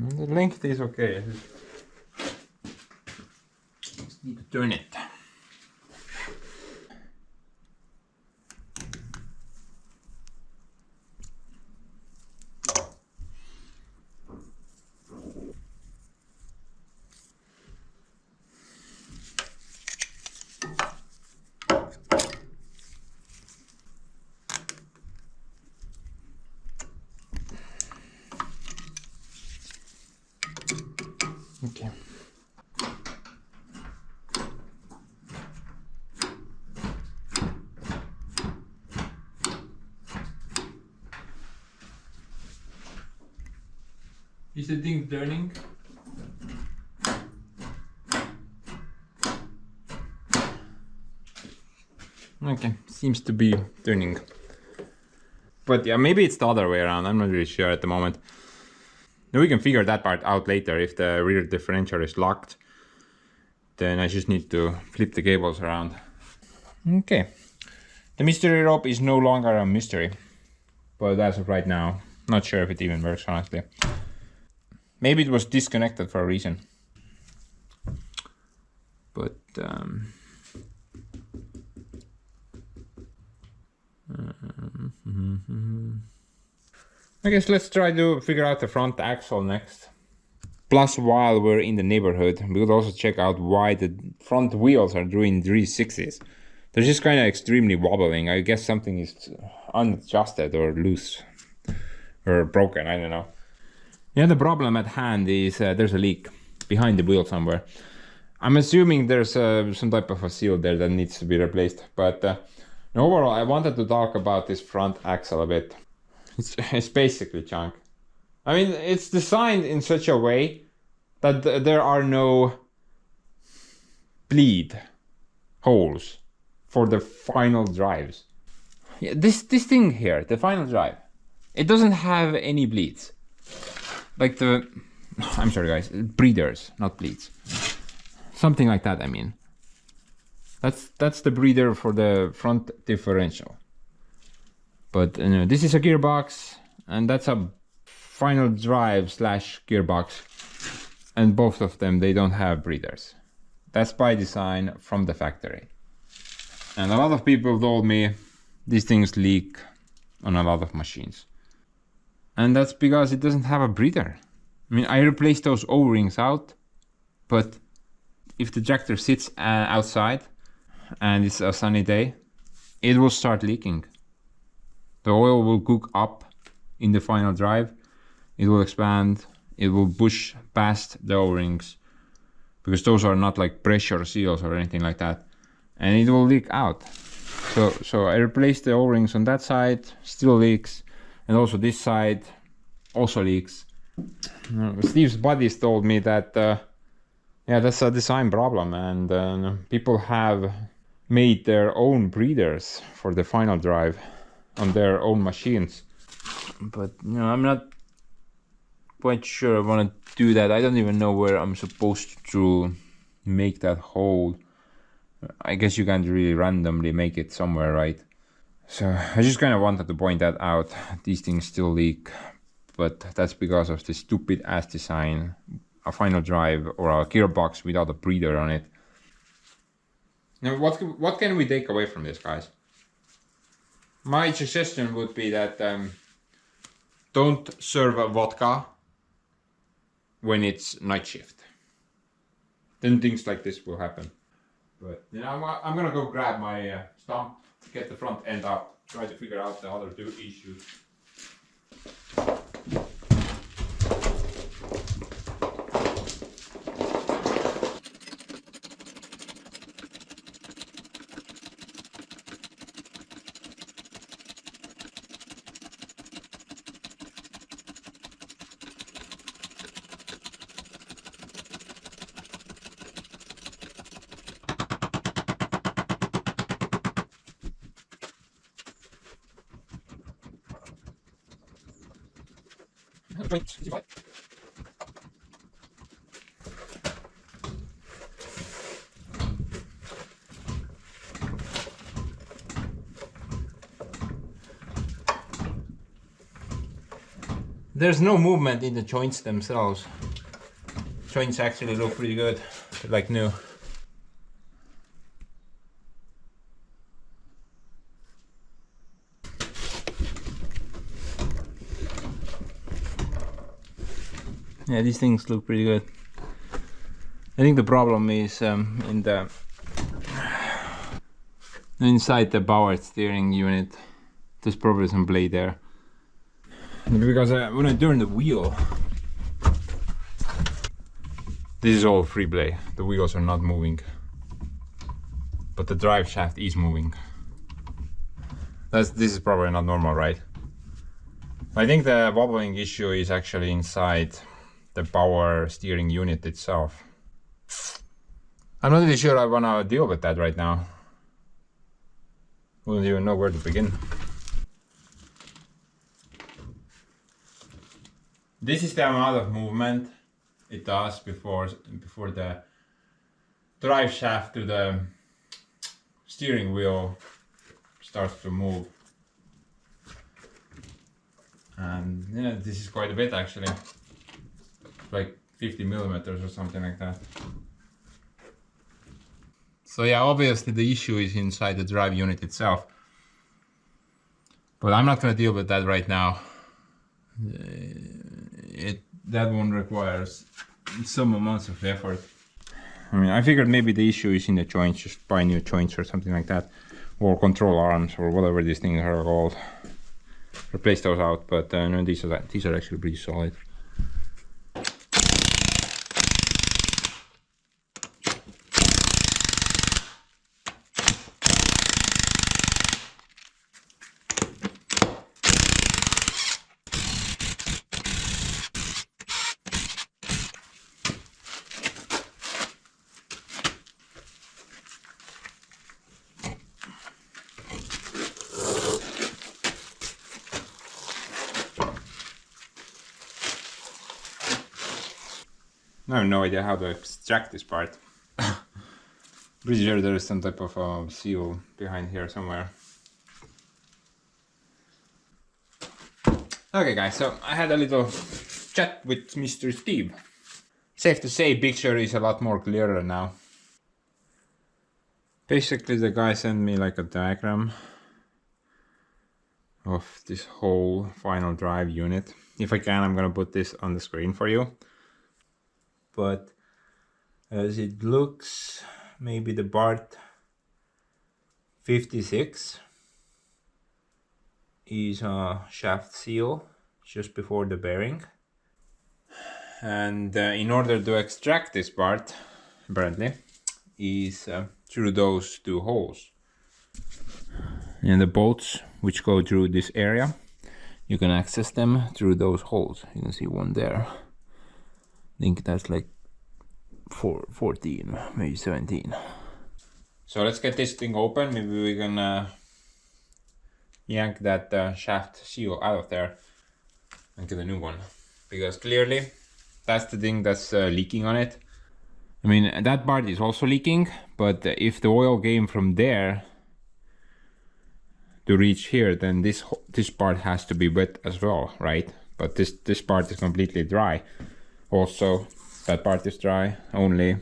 The length is okay. Just need to turn it. Okay. Is the thing turning? Okay, seems to be turning. But yeah, maybe it's the other way around, I'm not really sure at the moment. Now we can figure that part out later. If the rear differential is locked, then I just need to flip the cables around. Okay, the mystery rope is no longer a mystery, but as of right now, not sure if it even works, honestly. Maybe it was disconnected for a reason. But I guess let's try to figure out the front axle next. Plus, while we're in the neighborhood, we could also check out why the front wheels are doing 360s. They're just kind of extremely wobbling. I guess something is unadjusted or loose or broken, I don't know. Yeah, the problem at hand is there's a leak behind the wheel somewhere. I'm assuming there's some type of a seal there that needs to be replaced. But overall, I wanted to talk about this front axle a bit. It's basically junk. I mean, it's designed in such a way that there are no bleed holes for the final drives. Yeah, this thing here, the final drive, it doesn't have any bleeds. Like the, I'm sorry guys, breathers, not bleeds. Something like that, I mean. That's the breather for the front differential. But this is a gearbox, and that's a final drive slash gearbox, and both of them, they don't have breathers. That's by design from the factory. And a lot of people told me these things leak on a lot of machines. And that's because it doesn't have a breather. I mean, I replaced those O-rings out, but if the tractor sits outside and it's a sunny day, it will start leaking. The oil will cook up in the final drive, it will expand, it will push past the O-rings, because those are not like pressure seals or anything like that, and it will leak out. So I replaced the O-rings on that side, still leaks, and also this side also leaks. Steve's buddies told me that yeah, that's a design problem, and people have made their own breathers for the final drive on their own machines. But I'm not quite sure I want to do that. I don't even know where I'm supposed to make that hole. I guess you can't really randomly make it somewhere, right? So I just kind of wanted to point that out. These things still leak, but that's because of the stupid ass design. A final drive or a gearbox without a breather on it. Now what can we take away from this, guys? My suggestion would be that don't serve a vodka when it's night shift. Then things like this will happen. But you know, I'm gonna go grab my stump to get the front end up, try to figure out the other two issues. There's no movement in the joints themselves. Joints actually look pretty good, like new. Yeah, these things look pretty good. I think the problem is in the inside the power steering unit. There's probably some blade there. Because when I turn the wheel, this is all free play. The wheels are not moving, but the drive shaft is moving. This is probably not normal, right? I think the wobbling issue is actually inside the power steering unit itself. I'm not really sure I want to deal with that right now. Wouldn't even know where to begin. This is the amount of movement it does before the drive shaft to the steering wheel starts to move. And yeah, this is quite a bit actually. Like 50 millimeters or something like that. So yeah, obviously the issue is inside the drive unit itself. But I'm not going to deal with that right now. That one requires some amounts of effort. I mean, I figured maybe the issue is in the joints, just buy new joints or something like that. Or control arms or whatever these things are called. Replace those out, but no, these are actually pretty solid. I have no idea how to extract this part. Pretty sure there is some type of seal behind here somewhere. Okay guys, so I had a little chat with Mr. Steve. Safe to say, picture is a lot more clearer now. Basically the guy sent me like a diagram of this whole final drive unit. If I can, I'm gonna put this on the screen for you. But as it looks, maybe the part 56 is a shaft seal just before the bearing. And in order to extract this part, apparently, is through those two holes. And the bolts which go through this area, you can access them through those holes. You can see one there. I think that's like 14, maybe 17. So let's get this thing open. Maybe we can yank that shaft seal out of there and get a new one. because clearly that's the thing that's leaking on it. I mean, that part is also leaking, but if the oil came from there to reach here, then this part has to be wet as well, right? But this part is completely dry. Also, that part is dry. Only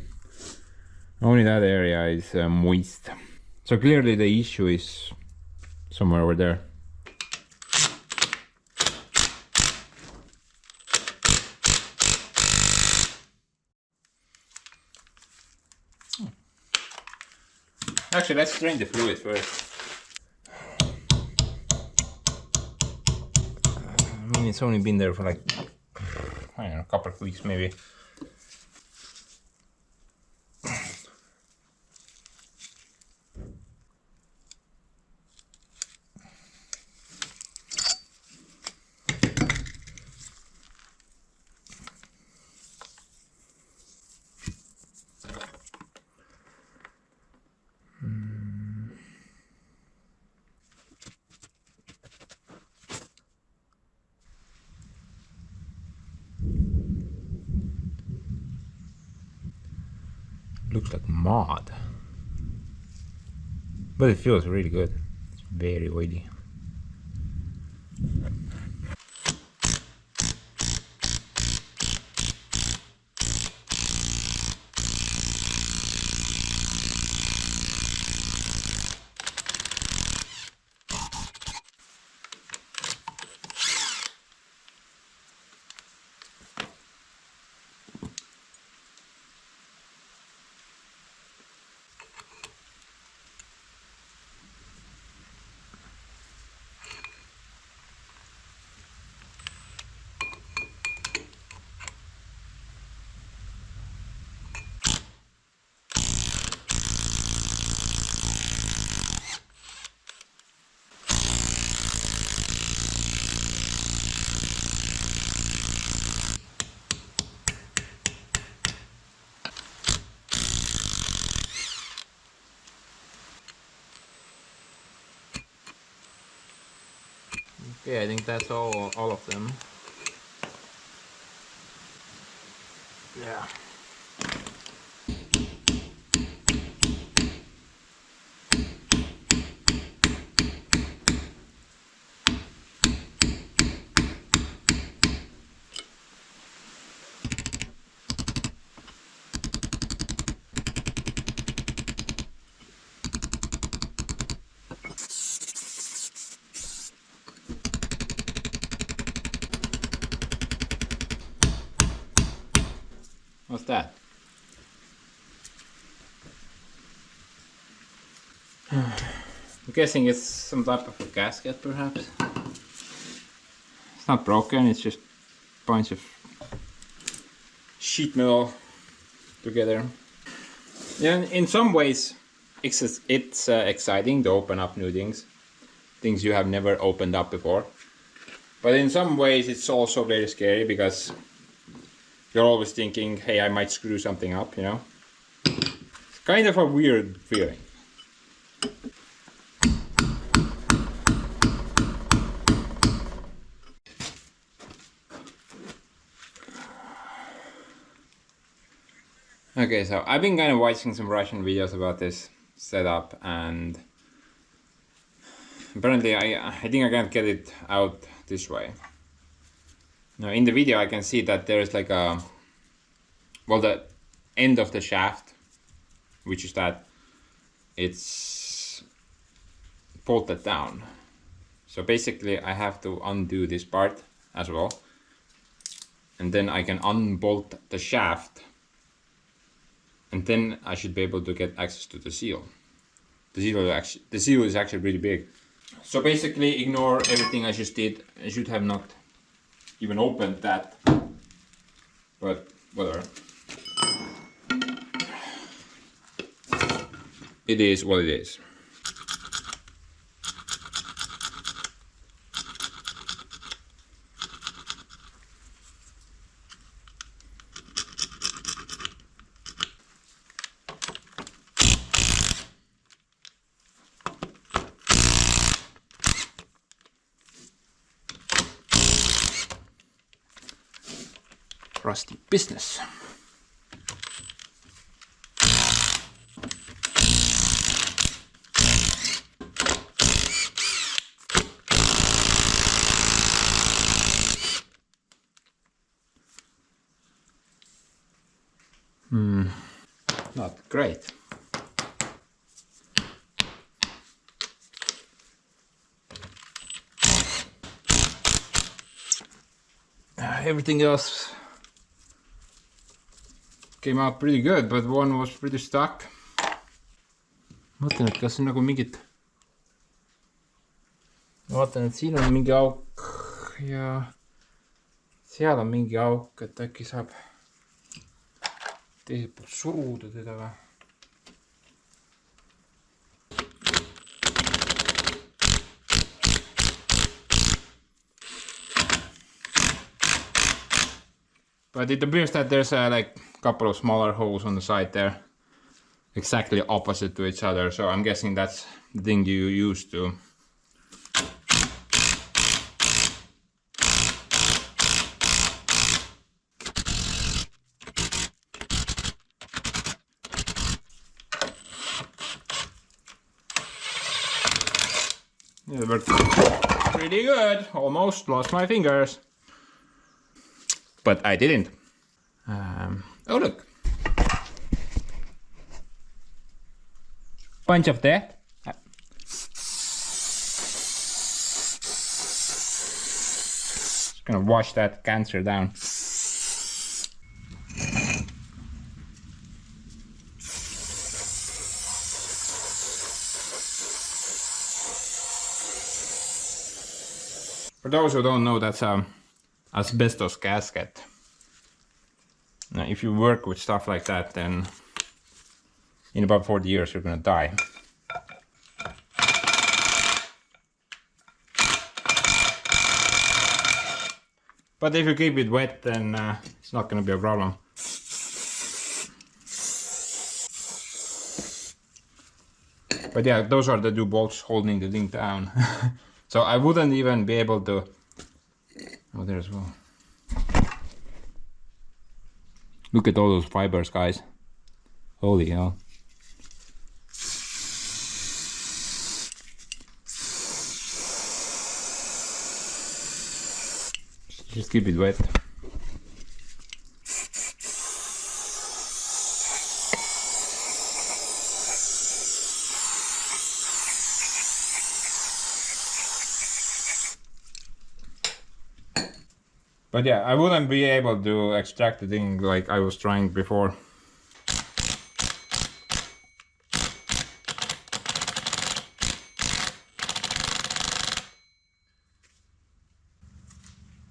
that area is moist. So clearly the issue is somewhere over there. Actually, let's drain the fluid first. I mean, it's only been there for like, I don't know, a couple of weeks maybe. Looks like mud, but it feels really good. It's very oily. Okay, I think that's all of them. Yeah. What's that? I'm guessing it's some type of a gasket, perhaps. It's not broken, it's just a bunch of sheet metal together. Yeah, in some ways, it's exciting to open up new things you have never opened up before. But in some ways, it's also very scary because you're always thinking, hey, I might screw something up, you know? It's kind of a weird feeling. Okay, so I've been kind of watching some Russian videos about this setup, and apparently I think I can't get it out this way. Now in the video I can see that there's like a, well, the end of the shaft, which is that it's bolted down. So basically I have to undo this part as well, and then I can unbolt the shaft, and then I should be able to get access to the seal. The seal is actually really big. So basically ignore everything I just did. I should have not even opened that, but whatever. It is what it is. rusty business. Not great. Everything else came out pretty good, but one was pretty stuck. Mõtlen, et kas on nagu mingit... Vaatan, et siin on mingi auk ja seal on mingi auk, et äkki saab teiselt poolt suruda teda või? But it appears that there's like a couple of smaller holes on the side there, exactly opposite to each other. So I'm guessing that's the thing you use to it worked pretty good. Almost lost my fingers. But I didn't. Oh look. Bunch of that. Just gonna wash that cancer down. For those who don't know, that's asbestos gasket. Now, if you work with stuff like that, then in about 40 years you're gonna die. But if you keep it wet, then it's not gonna be a problem. But yeah, those are the two bolts holding the thing down. So I wouldn't even be able to... Oh, there as well. Look at all those fibers, guys. Holy hell. Just keep it wet. But yeah, I wouldn't be able to extract the thing like I was trying before.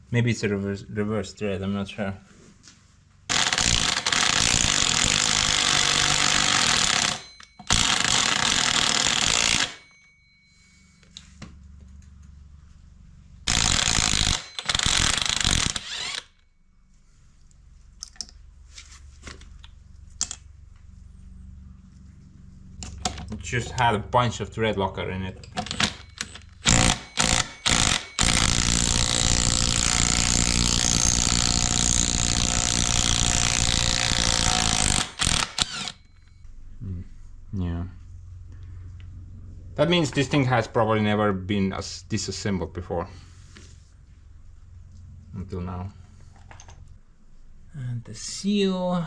Maybe it's a reverse thread, I'm not sure. It just had a bunch of thread locker in it. Yeah. That means this thing has probably never been disassembled before. Until now. And the seal,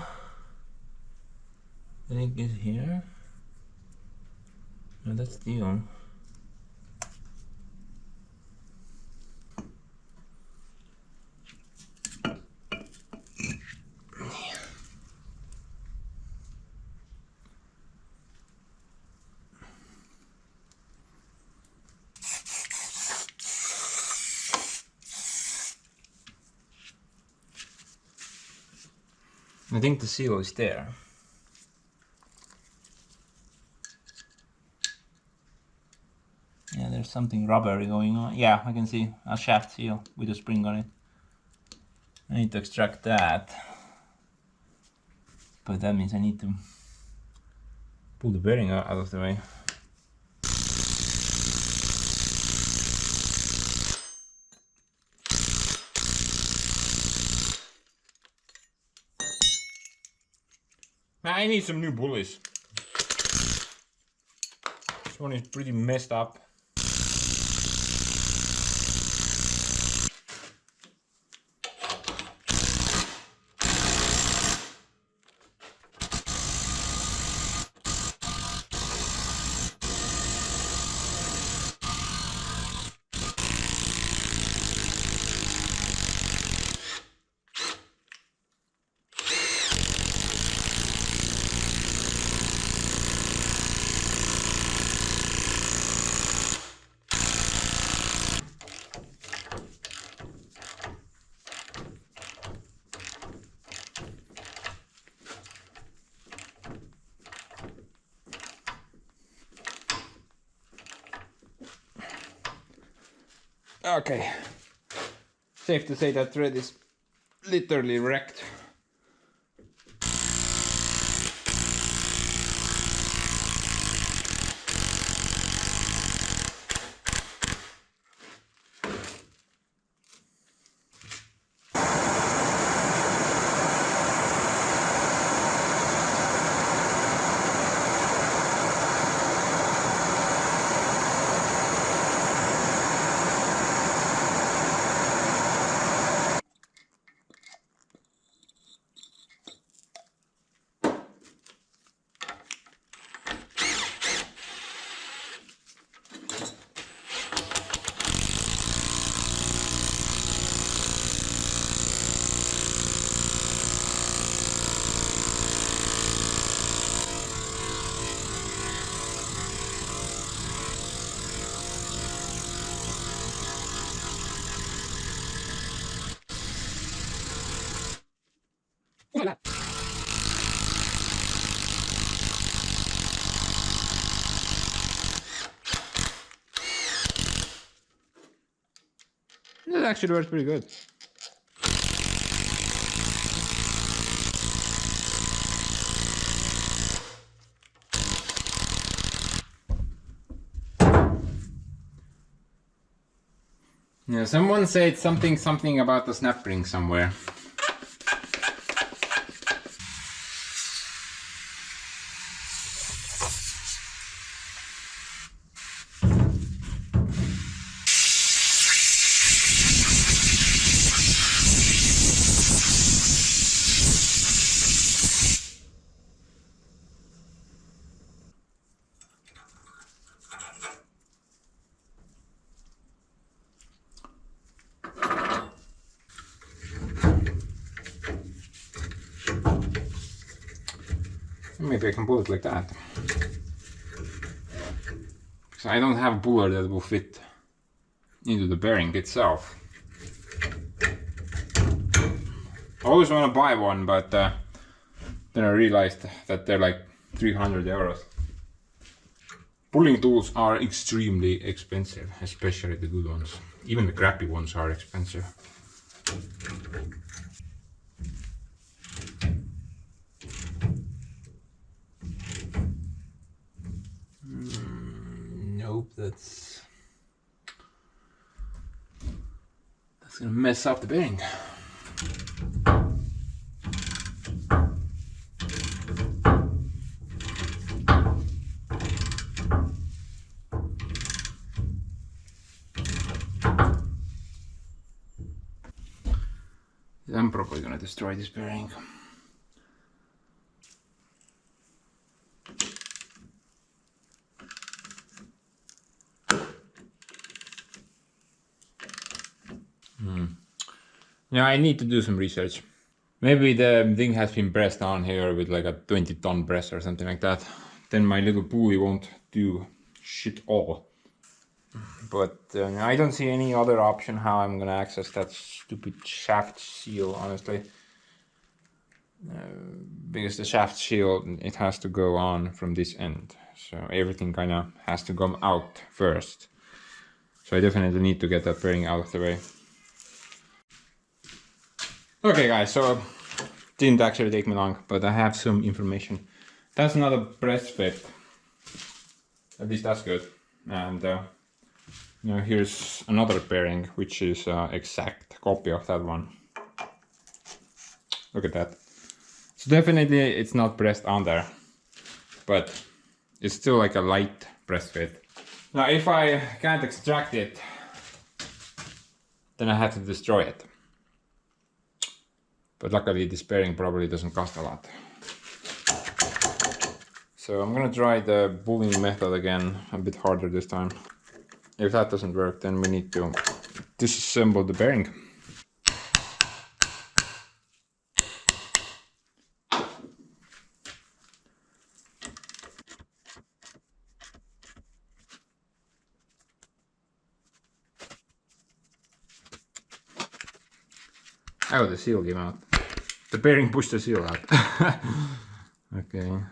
I think, is here. No, that's steel. I think the seal is there. Yeah, there's something rubbery going on. Yeah, I can see a shaft seal with a spring on it. I need to extract that. But that means I need to pull the bearing out of the way. I need some new pulleys. This one is pretty messed up. Okay, safe to say that thread is literally wrecked. That actually works pretty good. Yeah, someone said something about the snap ring somewhere. Maybe I can pull it like that. Because I don't have a puller that will fit into the bearing itself. I always want to buy one, but then I realized that they're like 300 euros. Pulling tools are extremely expensive, especially the good ones. Even the crappy ones are expensive. Nope, that's gonna mess up the bearing. I'm probably gonna destroy this bearing. Yeah, I need to do some research. Maybe the thing has been pressed on here with like a 20-ton press or something like that. Then my little pulley won't do shit all. But I don't see any other option how I'm gonna access that stupid shaft seal, honestly. Because the shaft seal, it has to go on from this end. So everything kind of has to come out first. So I definitely need to get that bearing out of the way. Okay guys, so didn't actually take me long, but I have some information. That's not a press fit. At least that's good. And now here's another bearing, which is exact copy of that one. Look at that. So definitely it's not pressed on there, but it's still like a light press fit. Now if I can't extract it, then I have to destroy it. But luckily this bearing probably doesn't cost a lot. So I'm gonna try the boolean method again, a bit harder this time. If that doesn't work, then we need to disassemble the bearing. Oh, the seal came out. The bearing pushed the seal out. Okay.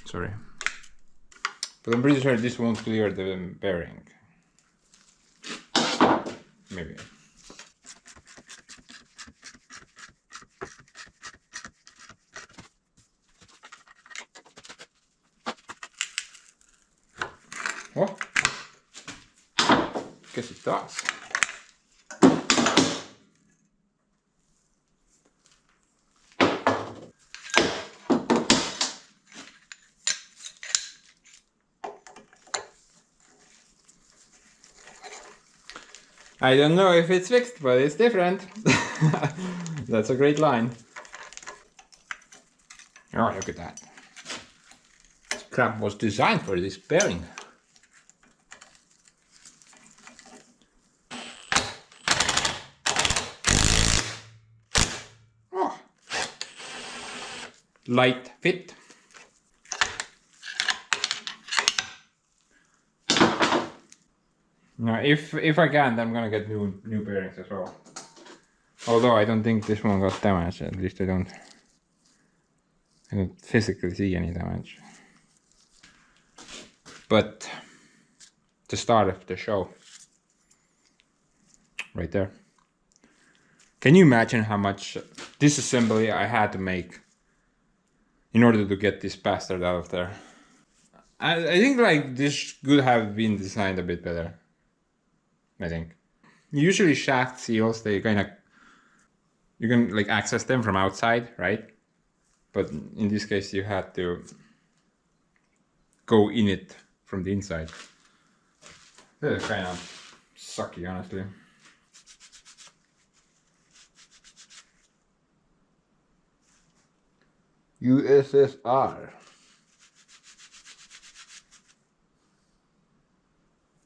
Sorry. But I'm pretty sure this won't clear the bearing. Maybe. Oh, guess it does. I don't know if it's fixed, but it's different. That's a great line. Oh, look at that. This crap was designed for this bearing. Oh. Light fit. Now, if I can, I'm gonna get new bearings as well. Although I don't think this one got damaged. At least I don't physically see any damage. But the start of the show, right there. Can you imagine how much disassembly I had to make in order to get this bastard out of there? I think like this could have been designed a bit better. I think. Usually shaft seals, they kind of, you can like access them from outside, right? But in this case you had to go in it from the inside. That is kind of sucky, honestly. USSR.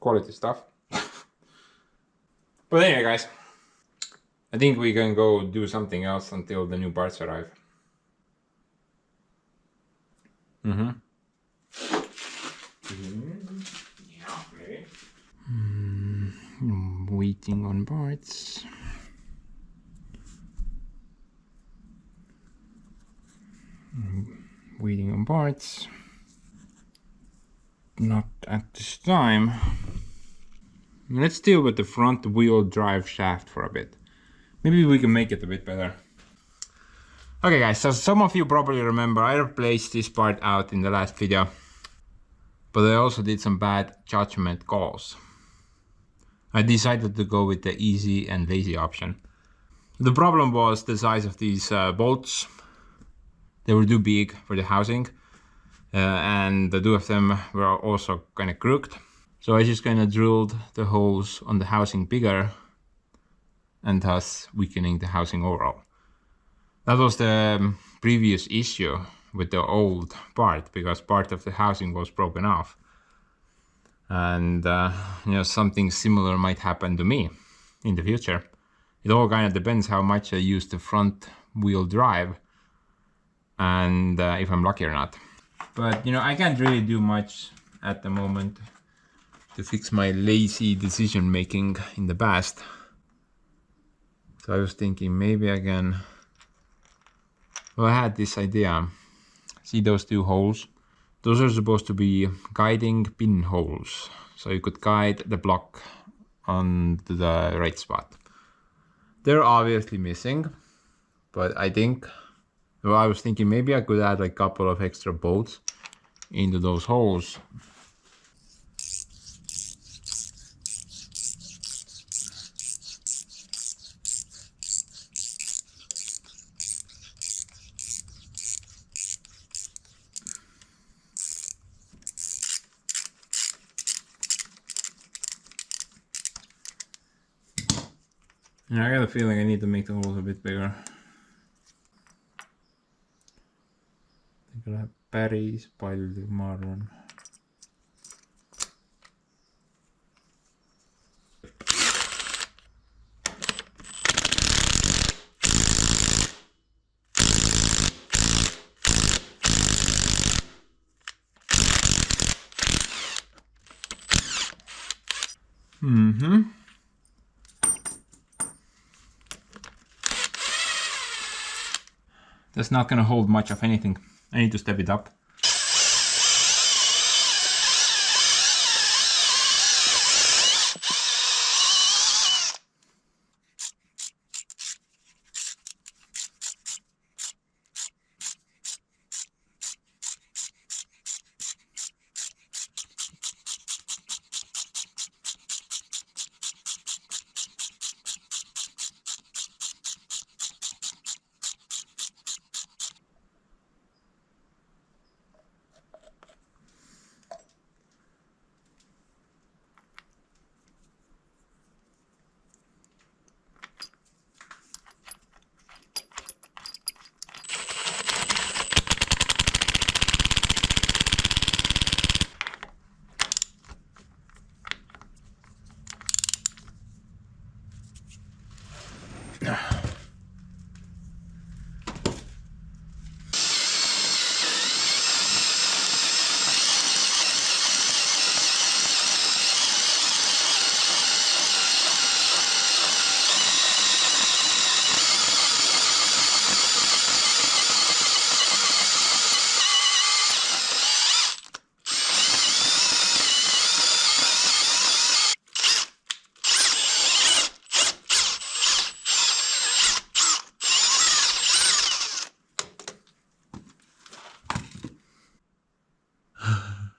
Quality stuff. But anyway, guys, I think we can go do something else until the new parts arrive. Yeah, maybe. Waiting on parts. Waiting on parts. Not at this time. Let's deal with the front wheel drive shaft for a bit. Maybe we can make it a bit better. Okay guys, so some of you probably remember I replaced this part out in the last video. But I also did some bad judgment calls. I decided to go with the easy and lazy option. The problem was the size of these bolts. They were too big for the housing. And the two of them were also kind of crooked. So I just kind of drilled the holes on the housing bigger and thus weakening the housing overall. That was the previous issue with the old part, because part of the housing was broken off. And you know, something similar might happen to me in the future. It all kind of depends how much I use the front wheel drive and if I'm lucky or not. But you know, I can't really do much at the moment to fix my lazy decision making in the past. So I was thinking maybe I can, well, I had this idea. See those two holes? Those are supposed to be guiding pin holes. So you could guide the block on the right spot. They're obviously missing, but I think, well, I was thinking maybe I could add like a couple of extra bolts into those holes. Yeah, I got a feeling I need to make the holes a bit bigger. I think I'll have päris palju, ma arvan. Mm-hmm. That's not gonna hold much of anything. I need to step it up.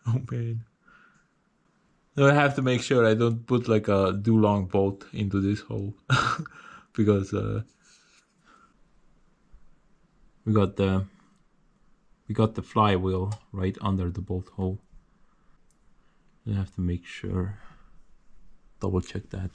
Oh man. So I have to make sure I don't put like a Dulong bolt into this hole. Because we got the flywheel right under the bolt hole. I have to make sure, double check that.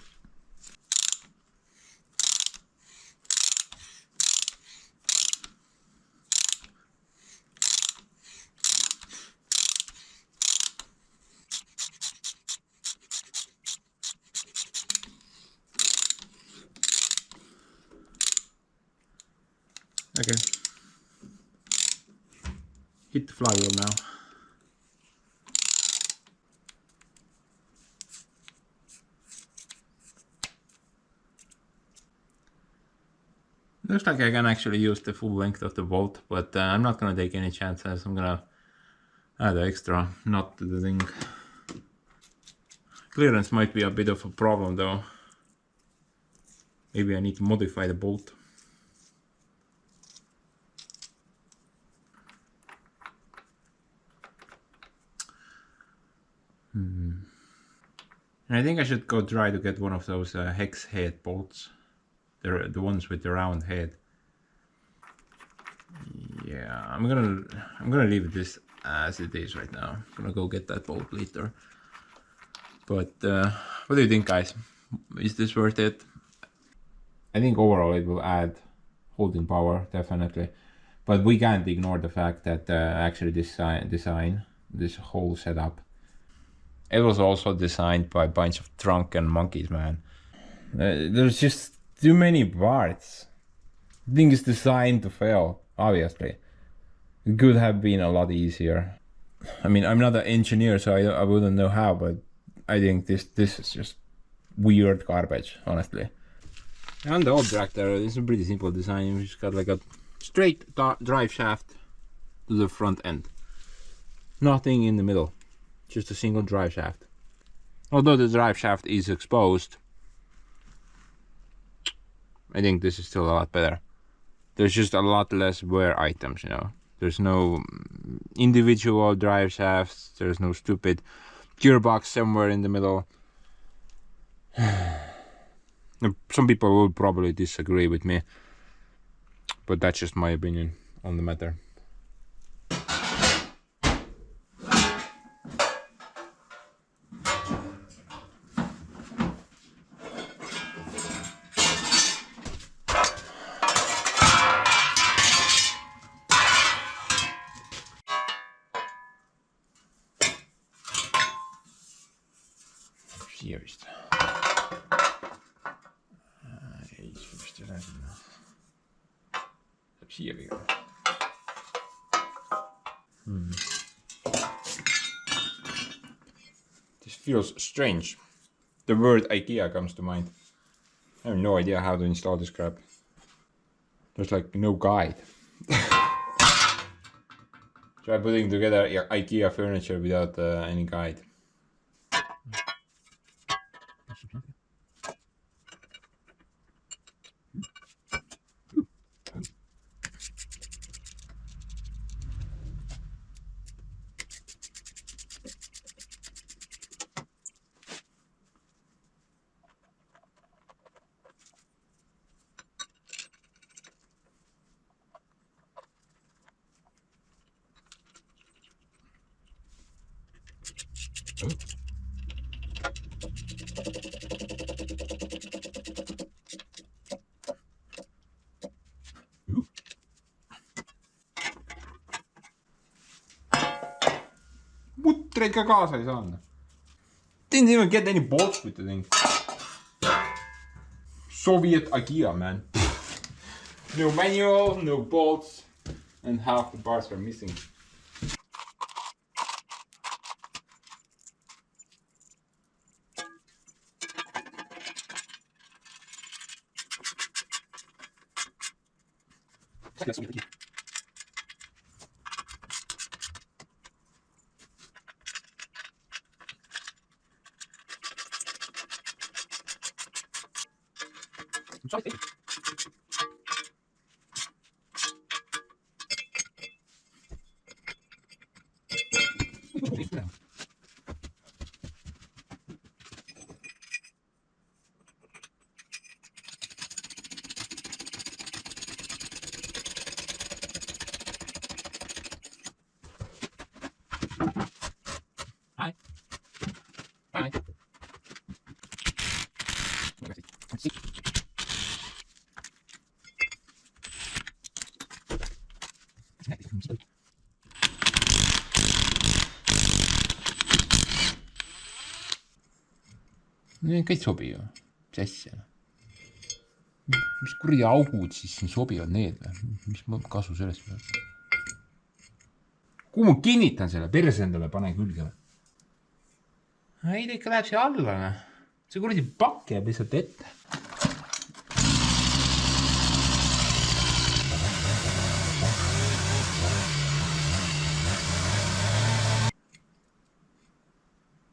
Okay. Hit the flywheel now. Looks like I can actually use the full length of the bolt, but I'm not gonna take any chances. I'm gonna add an extra nut to the thing. Clearance might be a bit of a problem though. Maybe I need to modify the bolt. And I think I should go try to get one of those hex head bolts. They're the ones with the round head. Yeah, I'm gonna leave this as it is right now. I'm gonna go get that bolt later. But what do you think, guys? Is this worth it? I think overall it will add holding power, definitely. But we can't ignore the fact that actually this whole setup, it was also designed by a bunch of drunken monkeys, man. There's just too many parts. The thing is designed to fail, obviously. It could have been a lot easier. I mean, I'm not an engineer, so I wouldn't know how, but I think this is just weird garbage, honestly. And the old tractor is a pretty simple design. We just got like a straight drive shaft to the front end. Nothing in the middle. Just a single drive shaft. Although the drive shaft is exposed, I think this is still a lot better. There's just a lot less wear items, you know. There's no individual drive shafts. There's no stupid gearbox somewhere in the middle. Some people will probably disagree with me, but that's just my opinion on the matter. siia vist. Ei, see vist ei ole sinna. Saab siia kõige. This feels strange. The word IKEA comes to mind. I have no idea how to install this crap. There's like no guide. Try putting together IKEA furniture without any guide. Putreid ka kaasa ei saanud. Didn't even get any bolts with the thing. Soviet IKEA, man. No manual, no bolts, and half the parts are missing. Kõik sobi ju. Mis asja? Mis kuradi augud siis siin sobivad need? Mis kasu sellest peab? Kuhu ma kinnitan selle? Perse endale pane külge. Ei, ta ikka läheb siia alla. See kuradi pakk jääb lihtsalt ette.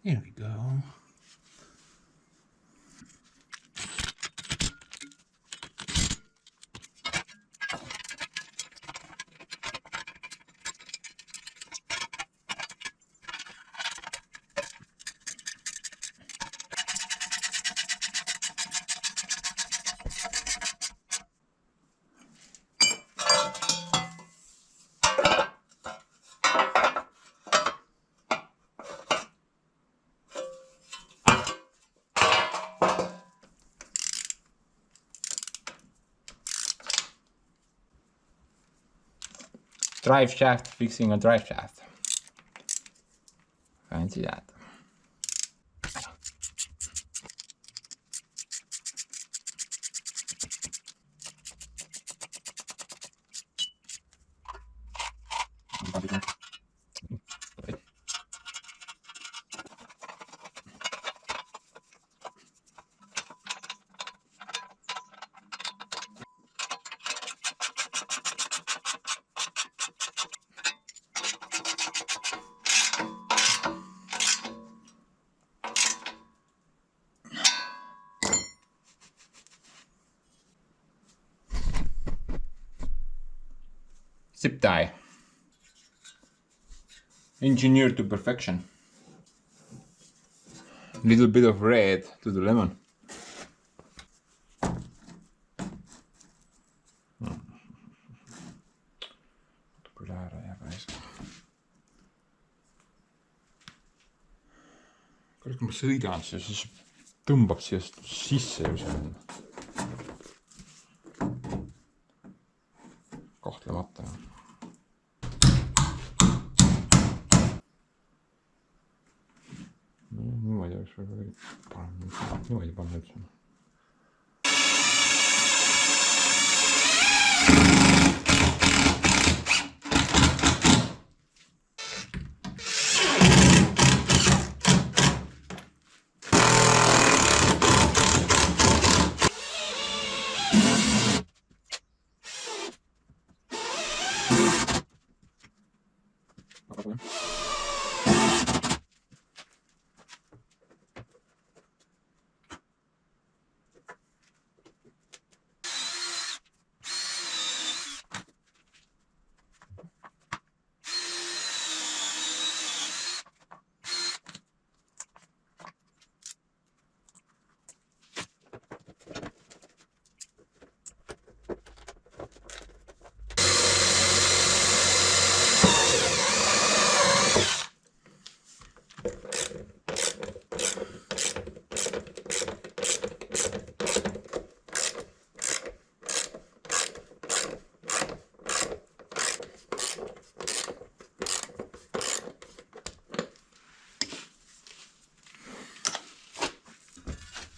Here we go. Drive shaft fixing a drive shaft. Fancy that. Zip tie. Engineered to perfection. Little bit of red to the lemon. Kui ma sõidan, siis tõmbab siia sisse ju see. Kahtlemata. Niimoodi oleks Joo, ei vaan nyt sen.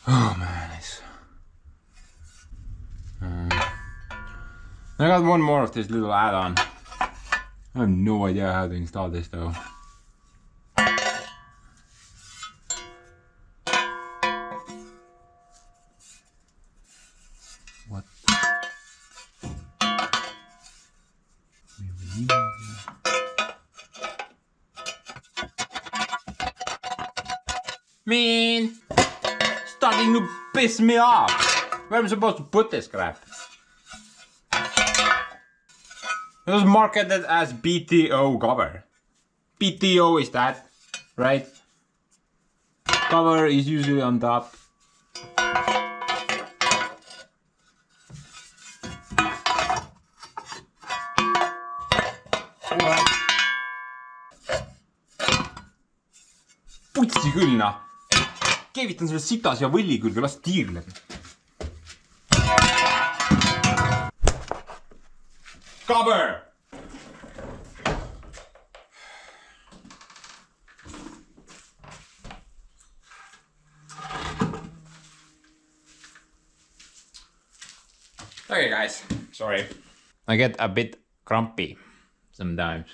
Oh man, it's... I got one more of this little add-on. I have no idea how to install this though. What? Man, starting to piss me off. Where am I supposed to put this crap? It was marketed as BTO cover. BTO is that, right? Cover is usually on top. Putsi küll noh. Keevitan selle sitas ja võlli külge, las tiirleb. Cover! Okay guys, sorry. I get a bit grumpy sometimes.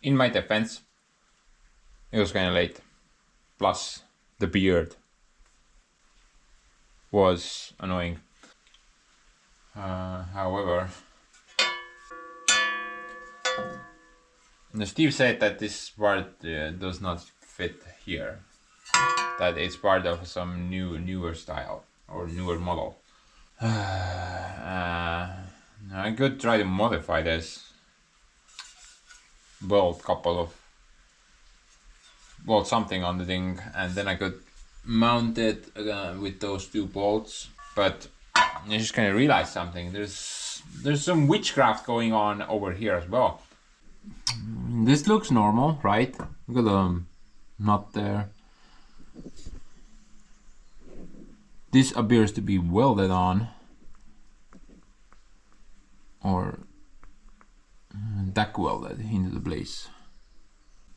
In my defense, it was kinda late. Plus, the beard was annoying. However, Steve said that this part does not fit here. That it's part of some newer style or newer model. I could try to modify this. Weld something on the thing, and then I could mount it with those two bolts. But I just kind of realized something. There's some witchcraft going on over here as well. This looks normal, right? Look at the knot there. This appears to be welded on, or tack welded into the place.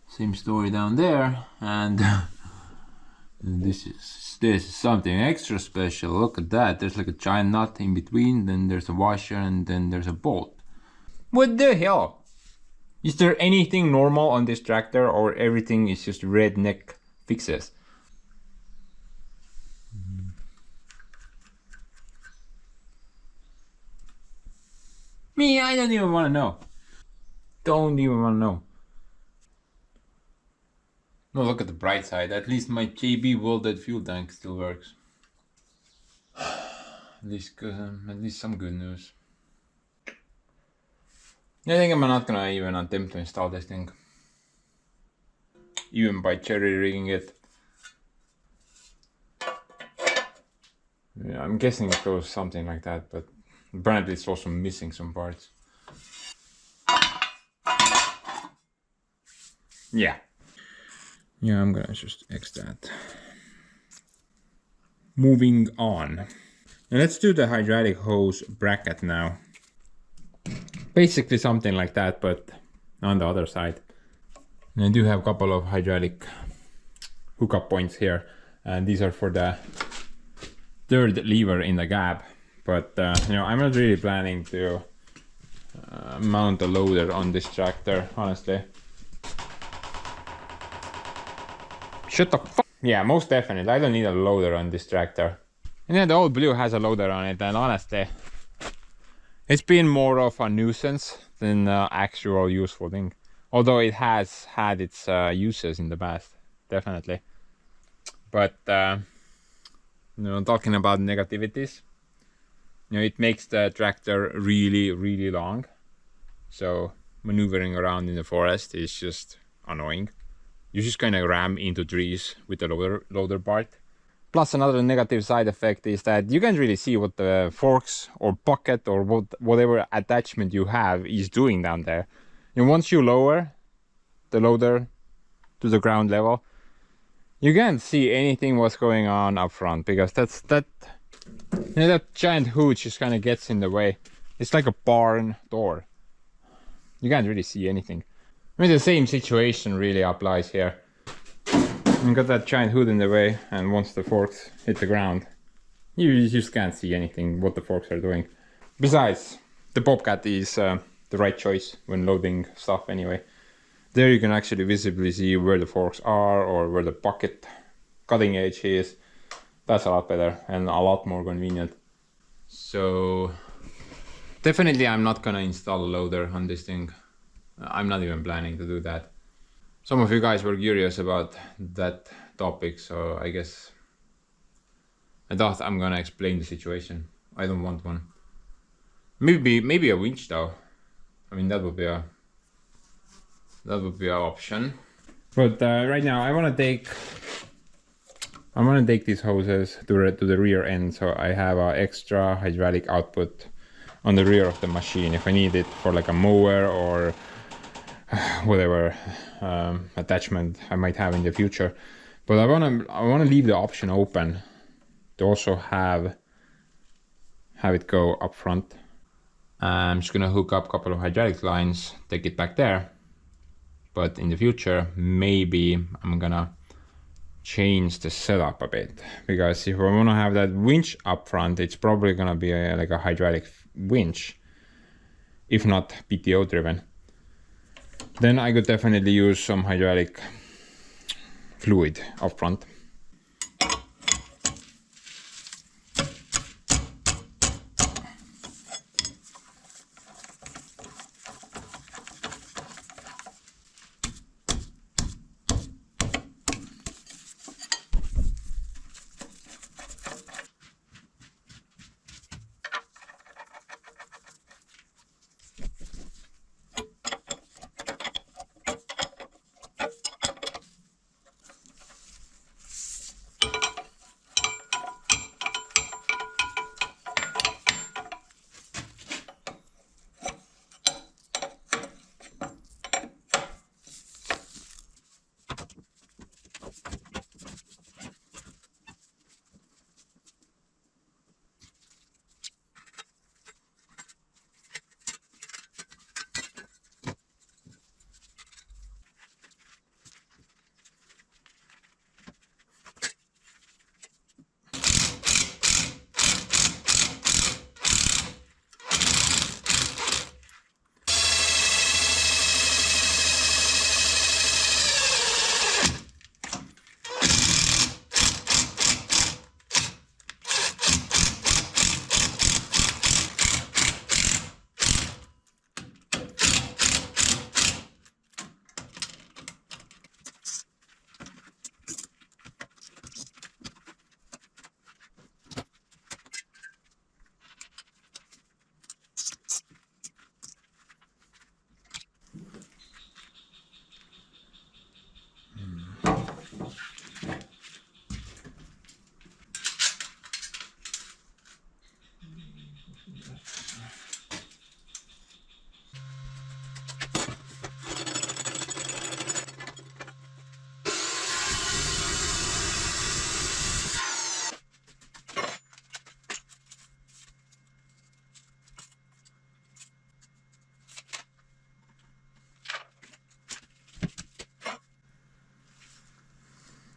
Same story down there, and this is something extra special. Look at that. There's like a giant nut in between, then there's a washer, and then there's a bolt. What the hell? Is there anything normal on this tractor, or everything is just redneck fixes? Me, I don't even want to know. Don't even want to know. No, look at the bright side. At least my JB welded fuel tank still works. At least some good news. I think I'm not gonna even attempt to install this thing, even by cherry rigging it. Yeah, I'm guessing it goes something like that, but apparently it's also missing some parts. Yeah, I'm gonna just X that. Moving on. And let's do the hydraulic hose bracket now. Basically something like that, but on the other side. And I do have a couple of hydraulic hookup points here, and these are for the third lever in the gap. But you know, I'm not really planning to mount a loader on this tractor, honestly. Shut the fuck. Yeah, most definitely. I don't need a loader on this tractor. And yeah, the old Blue has a loader on it, and honestly, it's been more of a nuisance than actual useful thing. Although it has had its uses in the past, definitely. But you know, talking about negativities, you know, it makes the tractor really, really long. So maneuvering around in the forest is just annoying. You just kind of ram into trees with the loader part. Plus another negative side effect is that you can't really see what the forks or bucket or whatever attachment you have is doing down there. And once you lower the loader to the ground level, you can't see anything what's going on up front, because that giant hood just kind of gets in the way. It's like a barn door. You can't really see anything. I mean, the same situation really applies here. You got that giant hood in the way, and once the forks hit the ground, you just can't see anything what the forks are doing. Besides, the Bobcat is the right choice when loading stuff anyway. There you can actually visibly see where the forks are or where the bucket cutting edge is. That's a lot better and a lot more convenient. So definitely I'm not gonna install a loader on this thing. I'm not even planning to do that. Some of you guys were curious about that topic, so I guess I thought I'm gonna explain the situation. I don't want one. Maybe a winch though. I mean, that would be an option. But right now I want to take these hoses to the rear end, so I have an extra hydraulic output on the rear of the machine if I need it for like a mower or whatever attachment I might have in the future. But I wanna leave the option open to also have it go up front. I'm just gonna hook up a couple of hydraulic lines, take it back there. But in the future, maybe I'm gonna change the setup a bit, because if I wanna have that winch up front, it's probably gonna be like a hydraulic winch, if not PTO driven. Then I could definitely use some hydraulic fluid up front.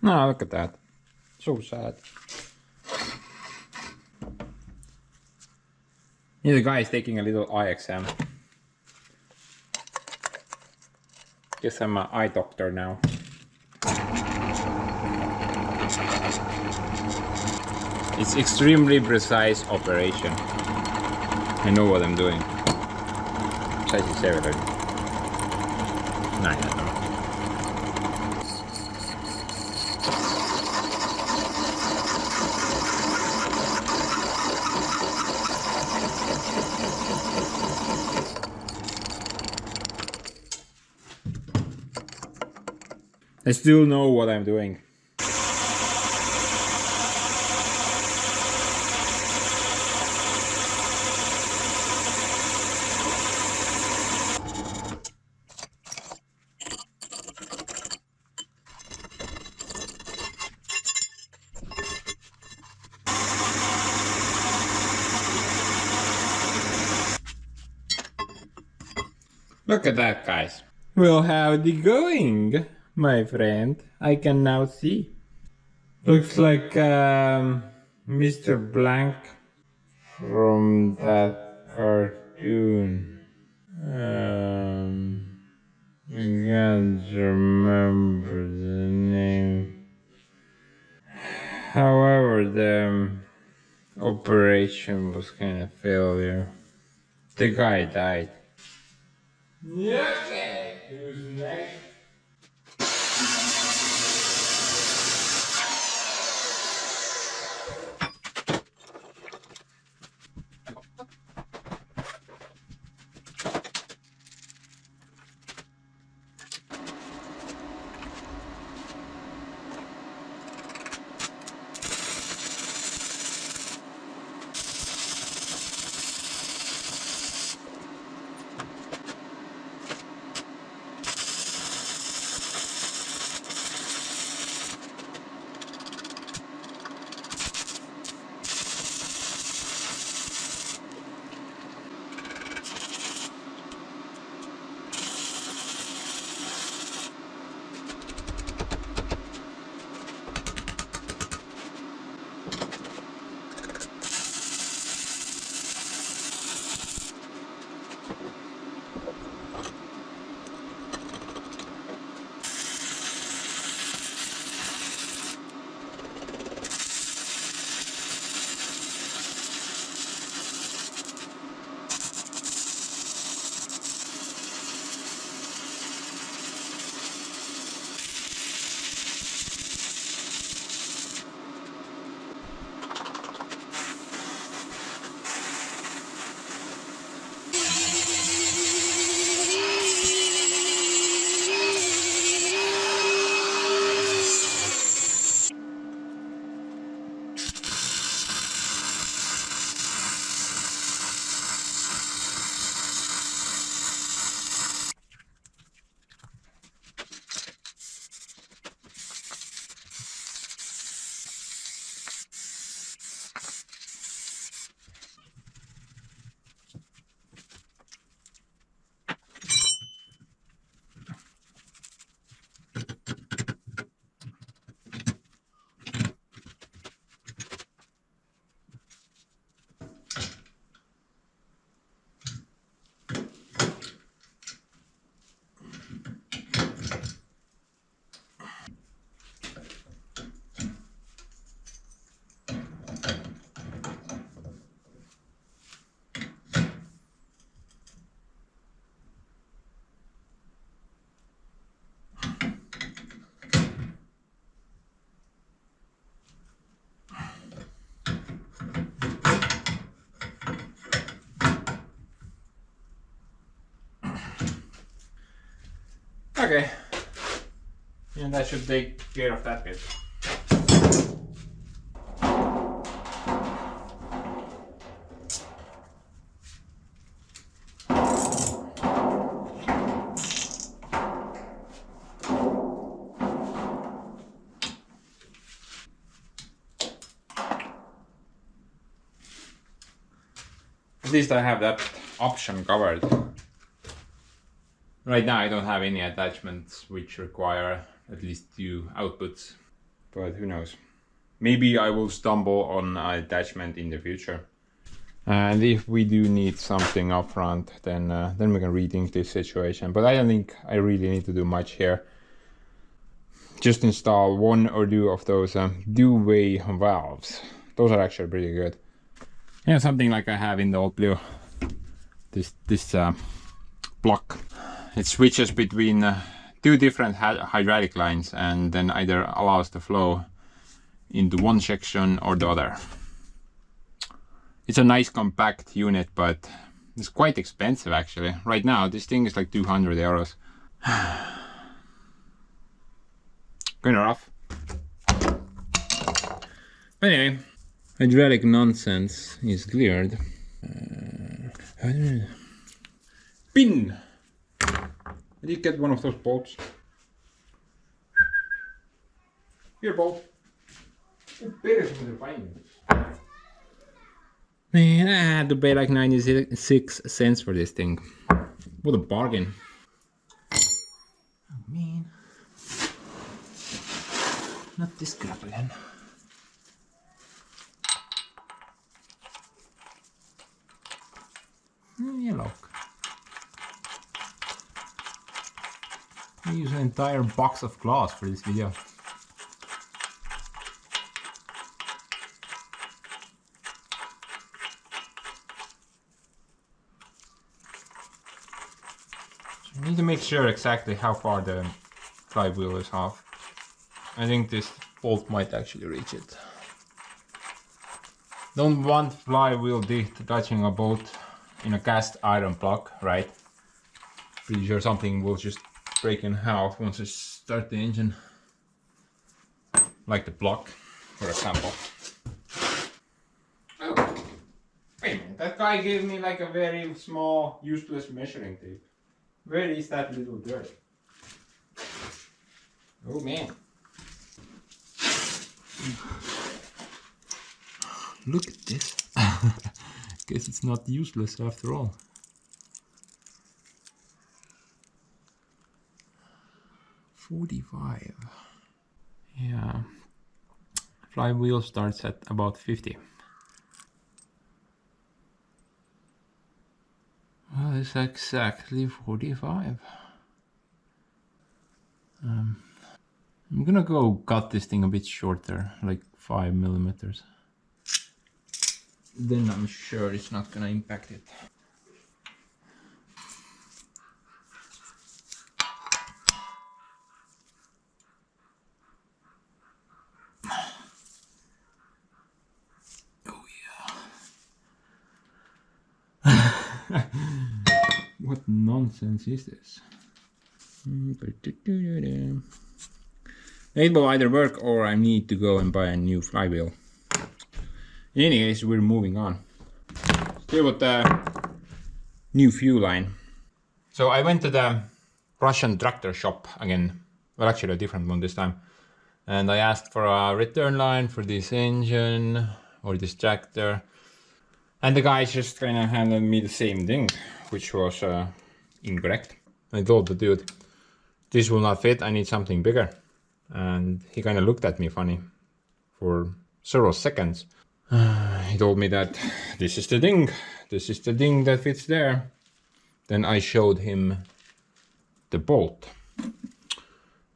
No, look at that. So sad. Yeah, the guy is taking a little eye exam. Guess I'm an eye doctor now. It's extremely precise operation. I know what I'm doing. 87. No, I don't know. I still know what I'm doing. Look at that, guys. Well, how's it going, my friend? I can now see. Looks like Mr. Blank from that cartoon. I can't remember the name. However, the operation was kind of failure. The guy died. Okay, who's next? Okay. And that should take care of that bit. At least I have that option covered. Right now I don't have any attachments which require at least two outputs. but who knows. Maybe I will stumble on an attachment in the future. And if we do need something up front, then we can rethink this situation. But I don't think I really need to do much here. Just install one or two of those two-way valves. Those are actually pretty good. Yeah, something like I have in the old Blue. This block. It switches between two different hydraulic lines and then either allows the flow into one section or the other. It's a nice compact unit, but it's quite expensive actually. Right now this thing is like 200 euros. Kinda rough. But anyway, hydraulic nonsense is cleared. Pin! I did get one of those bolts. Here, bolt. Man, I had to pay like 96 cents for this thing. What a bargain. Oh man. Not this crap again. Yeah, look. I use an entire box of glass for this video. I need to make sure exactly how far the flywheel is off. I think this bolt might actually reach it. Don't want flywheel disc touching a bolt in a cast iron block, right? Pretty sure something will just break in half once I start the engine. Like the block, for example. Oh, wait a minute, that guy gave me like a very small, useless measuring tape. Where is that little dirt? Oh man. Look at this. Guess it's not useless after all. $45. Yeah. Flywheel starts at about 50. Well, it's exactly 45. I'm gonna go cut this thing a bit shorter, like 5 millimeters. Then I'm sure it's not gonna impact it. Oh yeah. What nonsense is this? It will either work or I need to go and buy a new flywheel. In any case, we're moving on. Still with the new fuel line. So I went to the Russian tractor shop again. Well, actually a different one this time. And I asked for a return line for this engine or this tractor. And the guys just kind of handed me the same thing, which was incorrect. I told the dude, this will not fit, I need something bigger. And he kind of looked at me funny for several seconds. He told me that this is the thing that fits there. Then I showed him the bolt.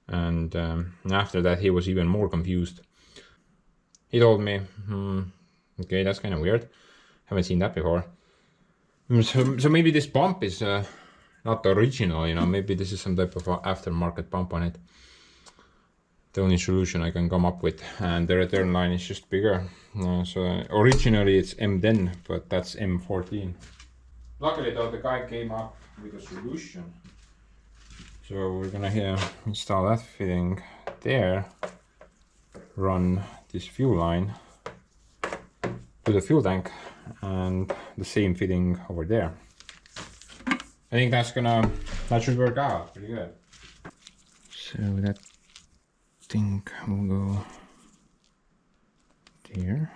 And after that he was even more confused. He told me, okay, that's kind of weird. Haven't seen that before. So maybe this bump is not the original, you know, maybe this is some type of aftermarket bump on it. The only solution I can come up with, and the return line is just bigger. So originally it's M10, but that's M14. Luckily though, the guy came up with a solution. So we're gonna install that fitting there, run this fuel line to the fuel tank, and the same fitting over there. I think that should work out pretty good. So that thing will go there.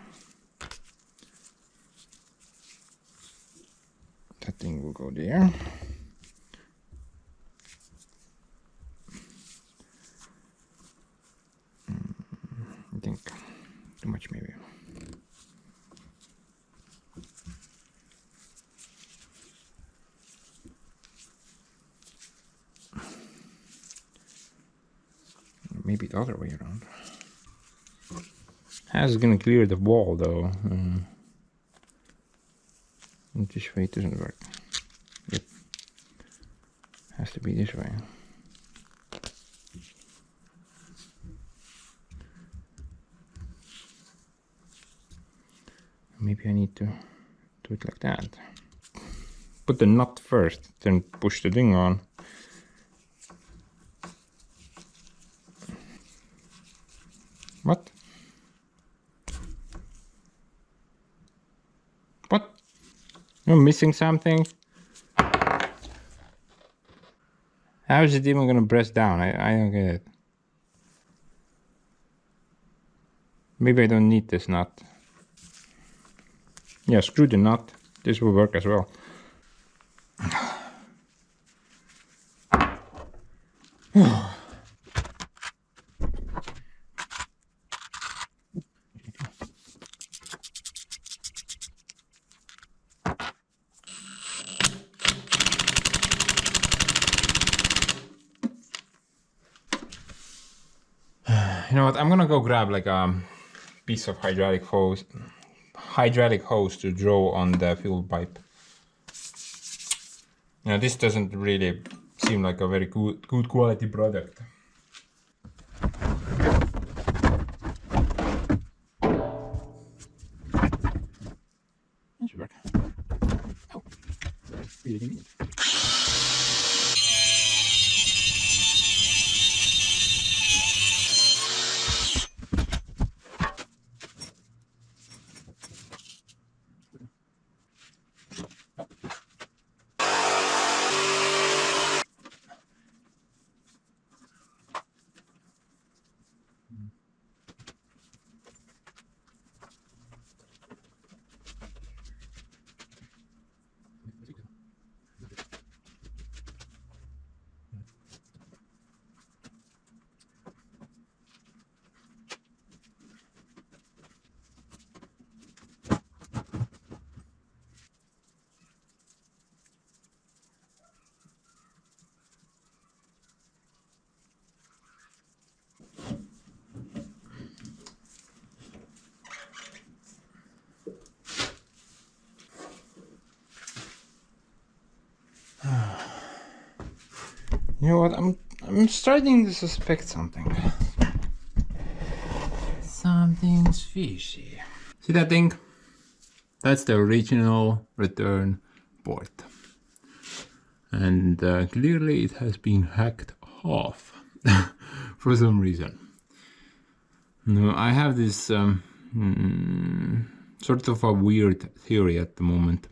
That thing will go there. think too much maybe. Maybe the other way around. How's it gonna clear the wall though? This way it doesn't work. Yep. Has to be this way. Maybe I need to do it like that. Put the nut first, then push the thing on. What? What? You're missing something? How is it even gonna press down? I don't get it. Maybe I don't need this nut. Yeah, screw the nut. This will work as well. You know what? I'm gonna go grab like a piece of hydraulic hose to draw on the fuel pipe. Now this doesn't really seem like a very good quality product. That should work. Oh, really neat. You know what? I'm starting to suspect something. Something's fishy. See that thing? That's the original return port. And clearly it has been hacked off for some reason. No, I have this sort of a weird theory at the moment.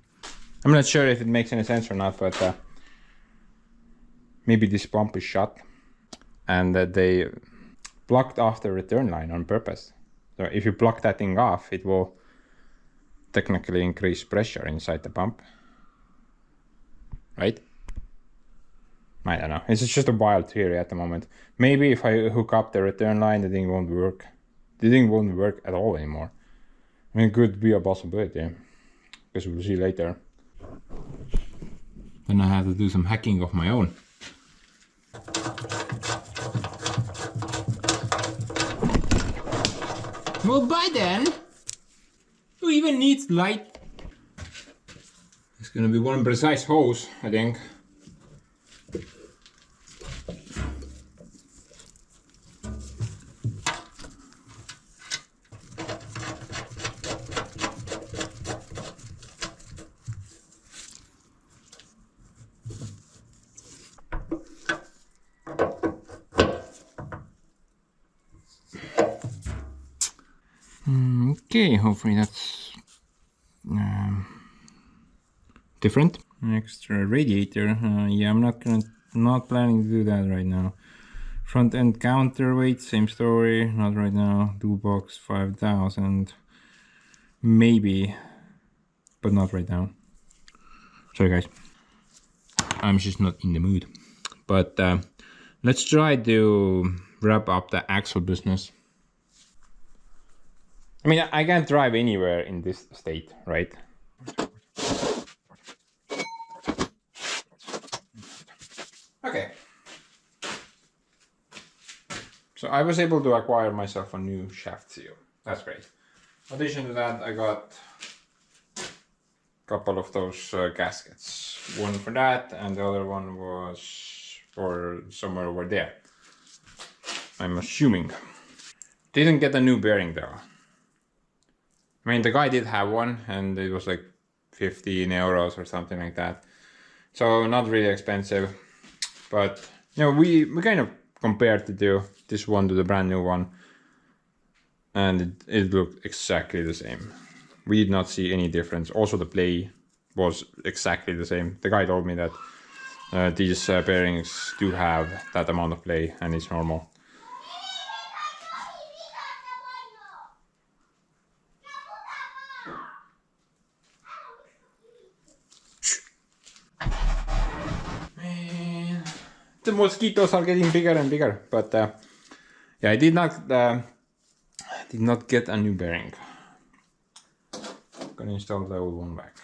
I'm not sure if it makes any sense or not, but maybe this pump is shut and that they blocked off the return line on purpose. So if you block that thing off, it will technically increase pressure inside the pump. Right? I don't know. It's just a wild theory at the moment. Maybe if I hook up the return line, the thing won't work. The thing won't work at all anymore. I mean, it could be a possibility. Because we'll see later. Then I have to do some hacking of my own. Well, by then, who even needs light? It's gonna be one precise hose, I think. Okay, hopefully that's different. An extra radiator. Yeah, I'm not planning to do that right now. Front end counterweight, same story. Not right now. Gearbox 5000, maybe, but not right now. Sorry, guys. I'm just not in the mood. But let's try to wrap up the axle business. I mean, I can't drive anywhere in this state, right? Okay. So I was able to acquire myself a new shaft seal. That's great. In addition to that, I got a couple of those gaskets. One for that, and the other one was for somewhere over there. I'm assuming. Didn't get a new bearing though. I mean, the guy did have one, and it was like 15 euros or something like that. So not really expensive, but you know, we kind of compared this one to the brand new one, and it looked exactly the same. We did not see any difference. Also, the play was exactly the same. The guy told me that these bearings do have that amount of play, and it's normal. Man, the mosquitoes are getting bigger and bigger, but yeah, I did not get a new bearing. Gonna install the old one back.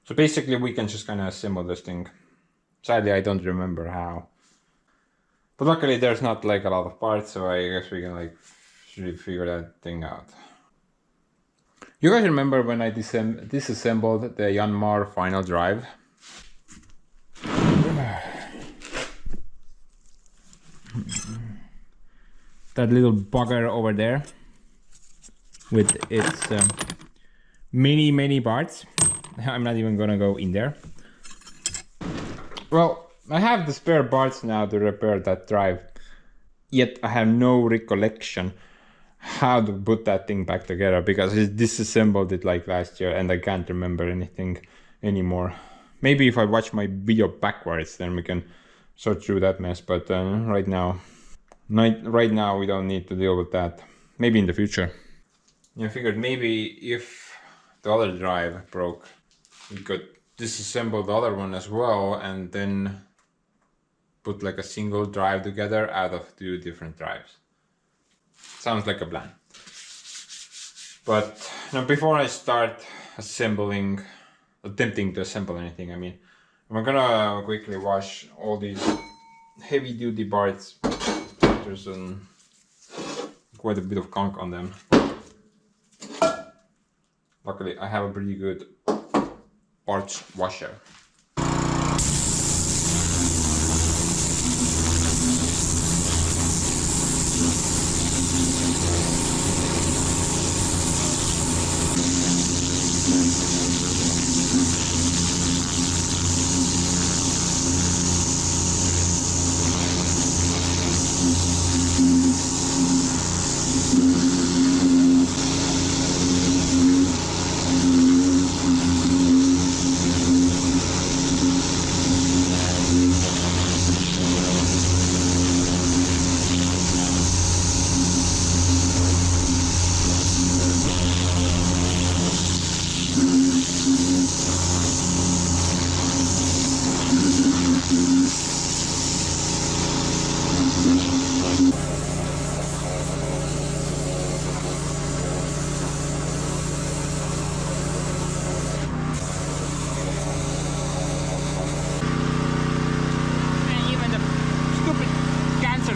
So basically we can just kind of assemble this thing. Sadly, I don't remember how. But luckily there's not like a lot of parts, so I guess we can like figure that thing out. You guys remember when I disassembled the Yanmar final drive? That little bugger over there with its many parts. I'm not even gonna go in there. Well, I have the spare parts now to repair that drive, yet I have no recollection how to put that thing back together because I disassembled it like last year and I can't remember anything anymore. Maybe if I watch my video backwards, then we can sort through that mess, but right now we don't need to deal with that. Maybe in the future. I figured maybe if the other drive broke, we could disassemble the other one as well and then put like a single drive together out of 2 different drives. Sounds like a plan. But now before I start attempting to assemble anything, I mean, I'm gonna quickly wash all these heavy duty parts. There's quite a bit of gunk on them. Luckily I have a pretty good parts washer.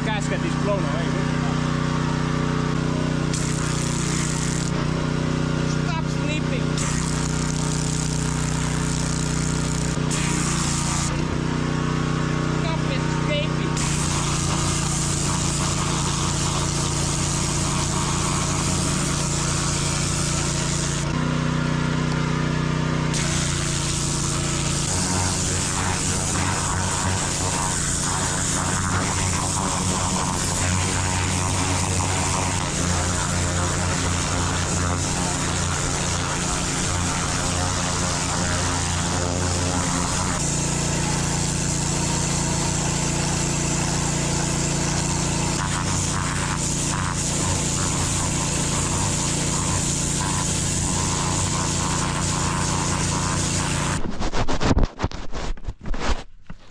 Gasket is blown away. Stop sleeping. Stop escaping.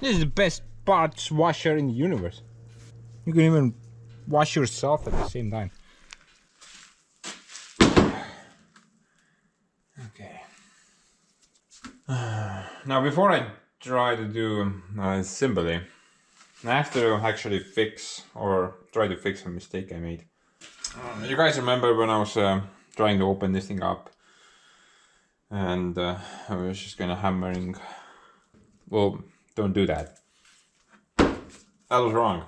This is the best parts washer in the universe. You can even wash yourself at the same time. Okay. Now before I try to do assembly, I have to actually fix or try to fix a mistake I made. You guys remember when I was trying to open this thing up and I was just kind of hammering. Well, don't do that. That was wrong.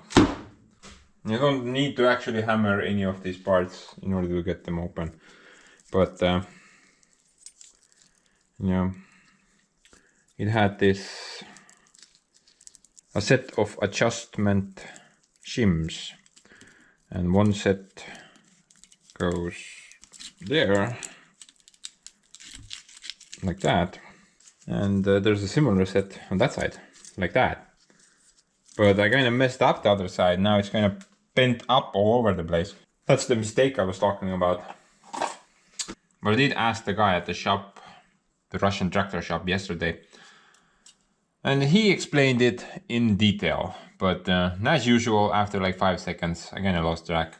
You don't need to actually hammer any of these parts in order to get them open. But you know, it had a set of adjustment shims, and one set goes there like that, and there's a similar set on that side like that, but I kind of messed up the other side. Now it's kind of bent up all over the place. That's the mistake I was talking about. But I did ask the guy at the shop, the Russian tractor shop, yesterday, and he explained it in detail, but as usual, after like 5 seconds I kind of lost track,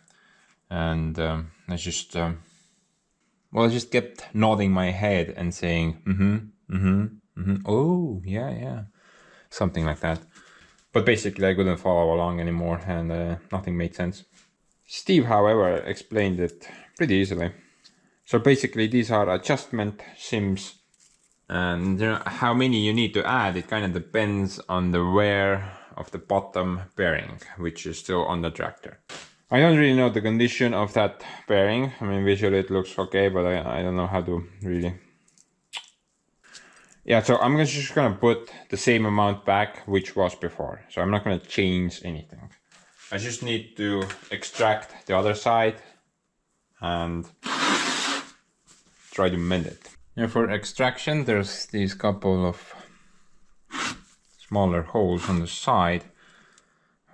and I just well, I just kept nodding my head and saying oh yeah, something like that. But basically I couldn't follow along anymore, and nothing made sense. Steve, however, explained it pretty easily. So basically these are adjustment shims, and you know, how many you need to add, it kind of depends on the wear of the bottom bearing, which is still on the tractor. I don't really know the condition of that bearing. I mean, visually it looks okay, but I don't know how to really... Yeah, so I'm just gonna put the same amount back which was before. So I'm not gonna change anything. I just need to extract the other side and try to mend it. Yeah, for extraction there's these couple of smaller holes on the side.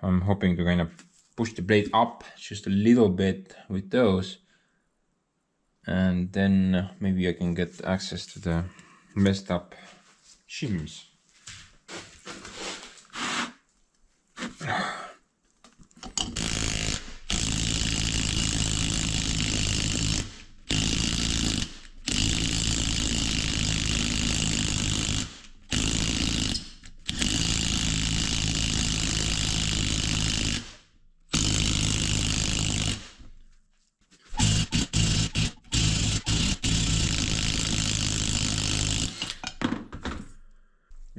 I'm hoping to kind of push the blade up just a little bit with those, and then maybe I can get access to the messed up shims.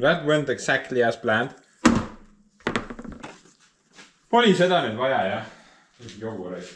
That went exactly as planned. Oli seda nüüd vaja, jah? Jogureid.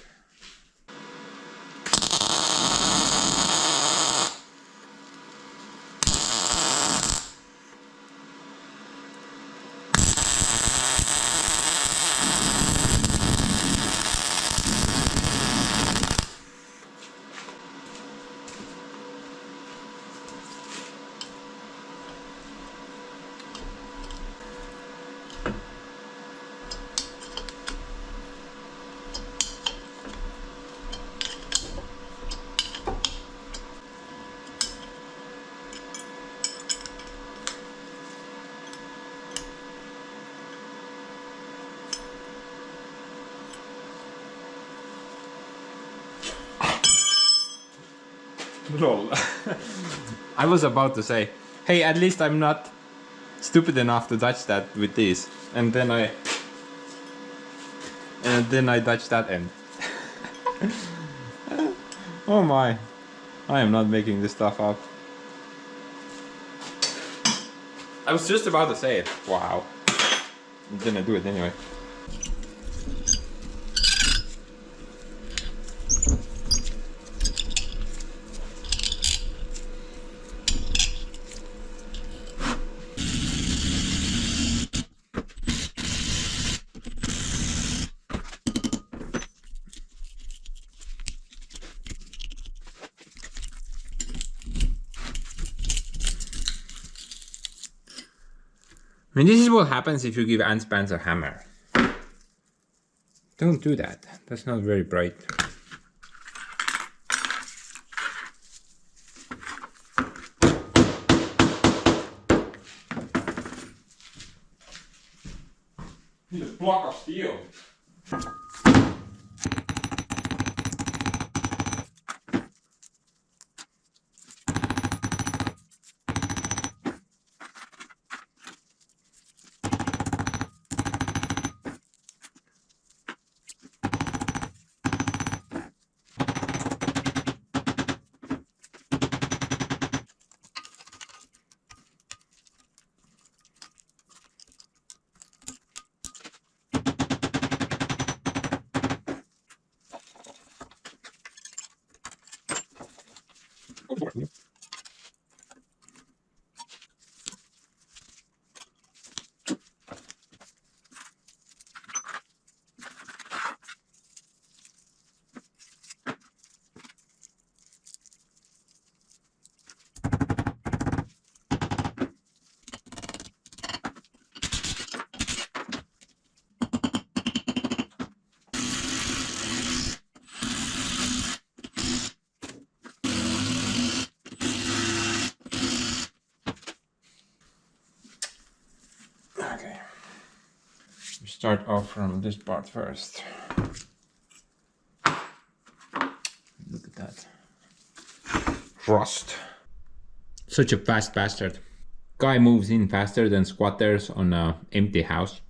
Lol. I was about to say, hey, at least I'm not stupid enough to touch that with this. And then I touched that end. Oh my. I am not making this stuff up. I was just about to say it. Wow. Then I do it anyway. I mean, this is what happens if you give Ant-Spans a hammer. Don't do that. That's not very bright. Need a block of steel. Okay. We start off from this part first. Look at that. Rust. Such a fast bastard. Guy moves in faster than squatters on an empty house.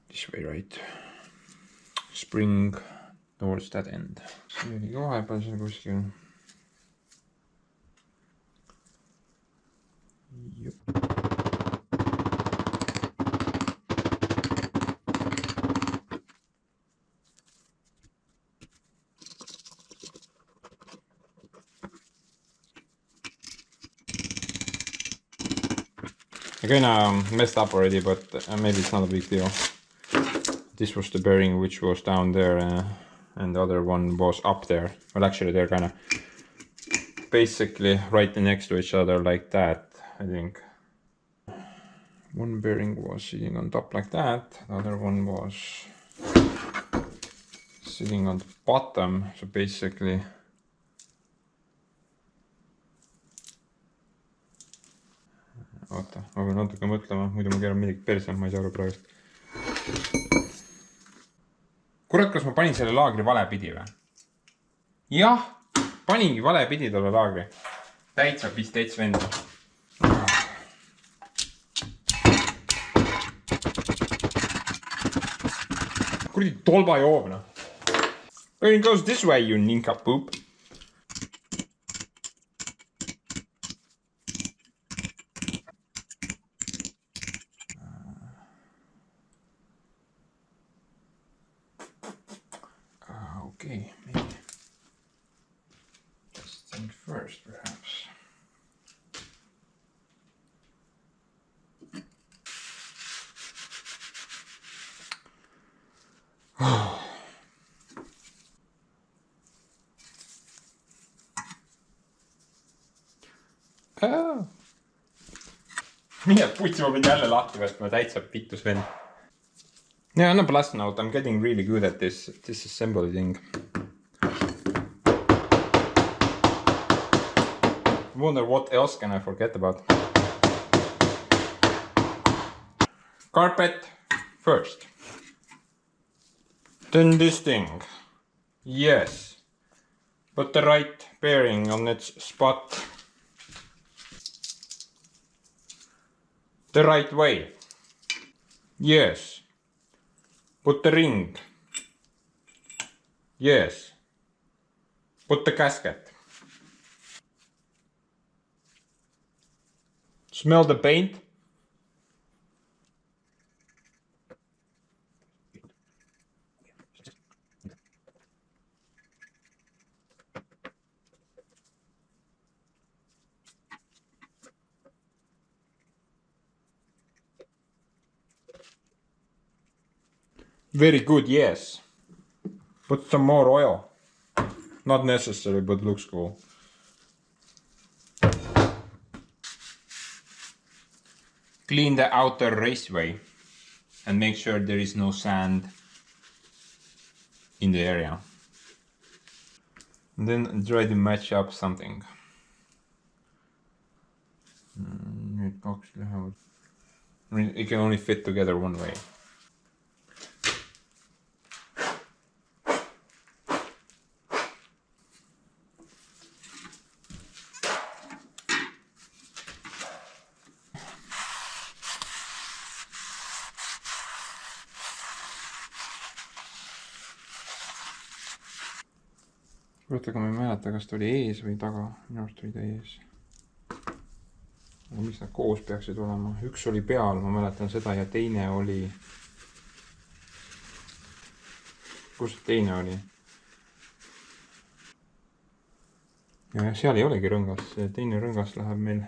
This way, right? Spring towards that end. See oli ka vahepeal seal kuskil. I kinda messed up already, but maybe it's not a big deal. This was the bearing which was down there and the other one was up there. Well, actually they're kinda basically right next to each other like that, I think. One bearing was sitting on top like that, the other one was sitting on the bottom, so basically oota, ma pean natuke mõtlema, muidu ma keeran midagi perse, ma ei saa aru praegu. Kurat, kas ma panin selle laagri vale pidi või? Jah, paningi vale pidi tolle laagri. Täitsa pistets vend. Kuradi tolba joob, noh. It goes this way, you nincompoop. Okay, maybe let's think first, perhaps. Oh. Mine putsi, ma pean jälle lahti võtma, täitsa pittus vend. Yeah, on a plus note, I'm getting really good at this assembly thing. Wonder what else can I forget about. Carpet first. Then this thing. Yes. Put the right bearing on its spot. The right way. Yes. Put the ring. Yes. Put the gasket. Smell the paint. Very good, yes. Put some more oil. Not necessary, but looks cool. Clean the outer raceway and make sure there is no sand in the area. And then try to match up something. It can only fit together one way. Aga ma ei mäleta, kas ta oli ees või taga. Minu arust oli ta ees. Aga miks nad koos peaksid olema? Üks oli peal, ma mäletan seda, ja teine oli kus teine oli? ja seal ei olegi rõngas, teine rõngas läheb meil.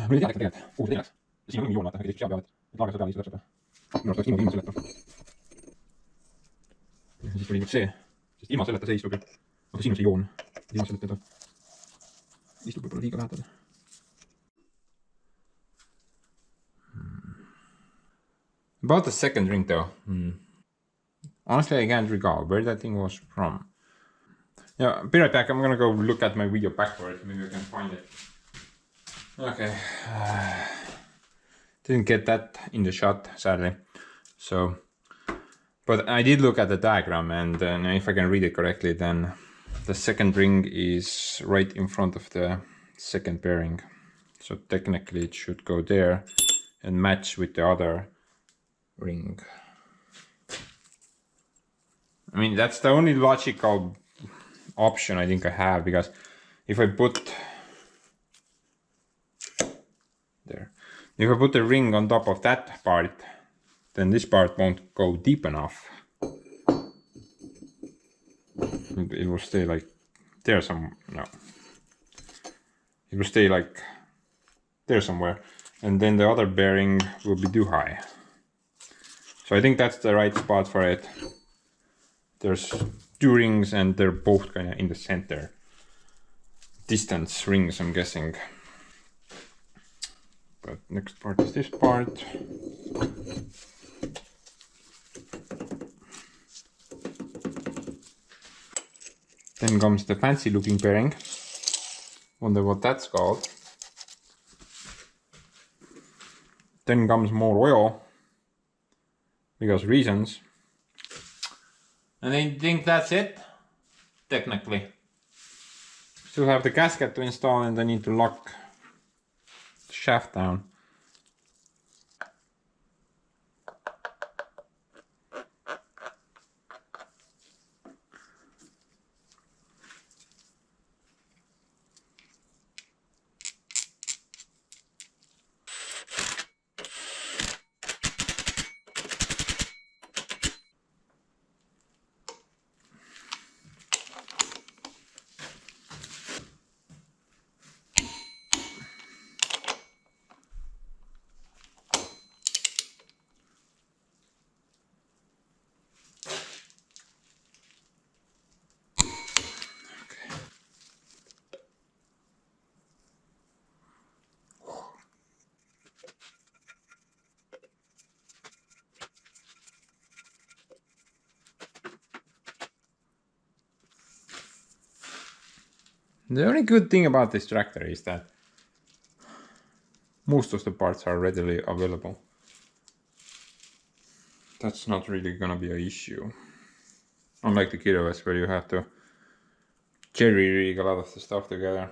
Mul ei tea tegelikult, kuhu see teine läks. Siin on mingi joon, vaata, kõik seal peavad, et laager seda peale istuda täpselt. Minu arust oleks ilma selleta. Ja siis tuli see, sest ilma selleta see istub ju. Aga siin on see joon, ilma selleta teda istub võib-olla liiga lähedal. About the second ring though. Honestly, I can't recall where that thing was from. Yeah, be right back. I'm gonna go look at my video backwards. Maybe I can find it. Okay. Didn't get that in the shot, sadly. So, but I did look at the diagram, and if I can read it correctly, then the second ring is right in front of the second bearing. So technically it should go there and match with the other ring. I mean, that's the only logical option I think I have, because if I put there, if I put the ring on top of that part, then this part won't go deep enough. It will stay like there some, no. It will stay like there somewhere, and then the other bearing will be too high. So I think that's the right spot for it. There's two rings and they're both kind of in the center. Distance rings, I'm guessing. But next part is this part. Then comes the fancy looking bearing. Wonder what that's called. Then comes more oil, because reasons. And I think that's it, technically. Still have the gasket to install, and I need to lock the shaft down. The only good thing about this tractor is that most of the parts are readily available. That's not really gonna be an issue. Unlike the Gearbox, where you have to jerry rig a lot of the stuff together.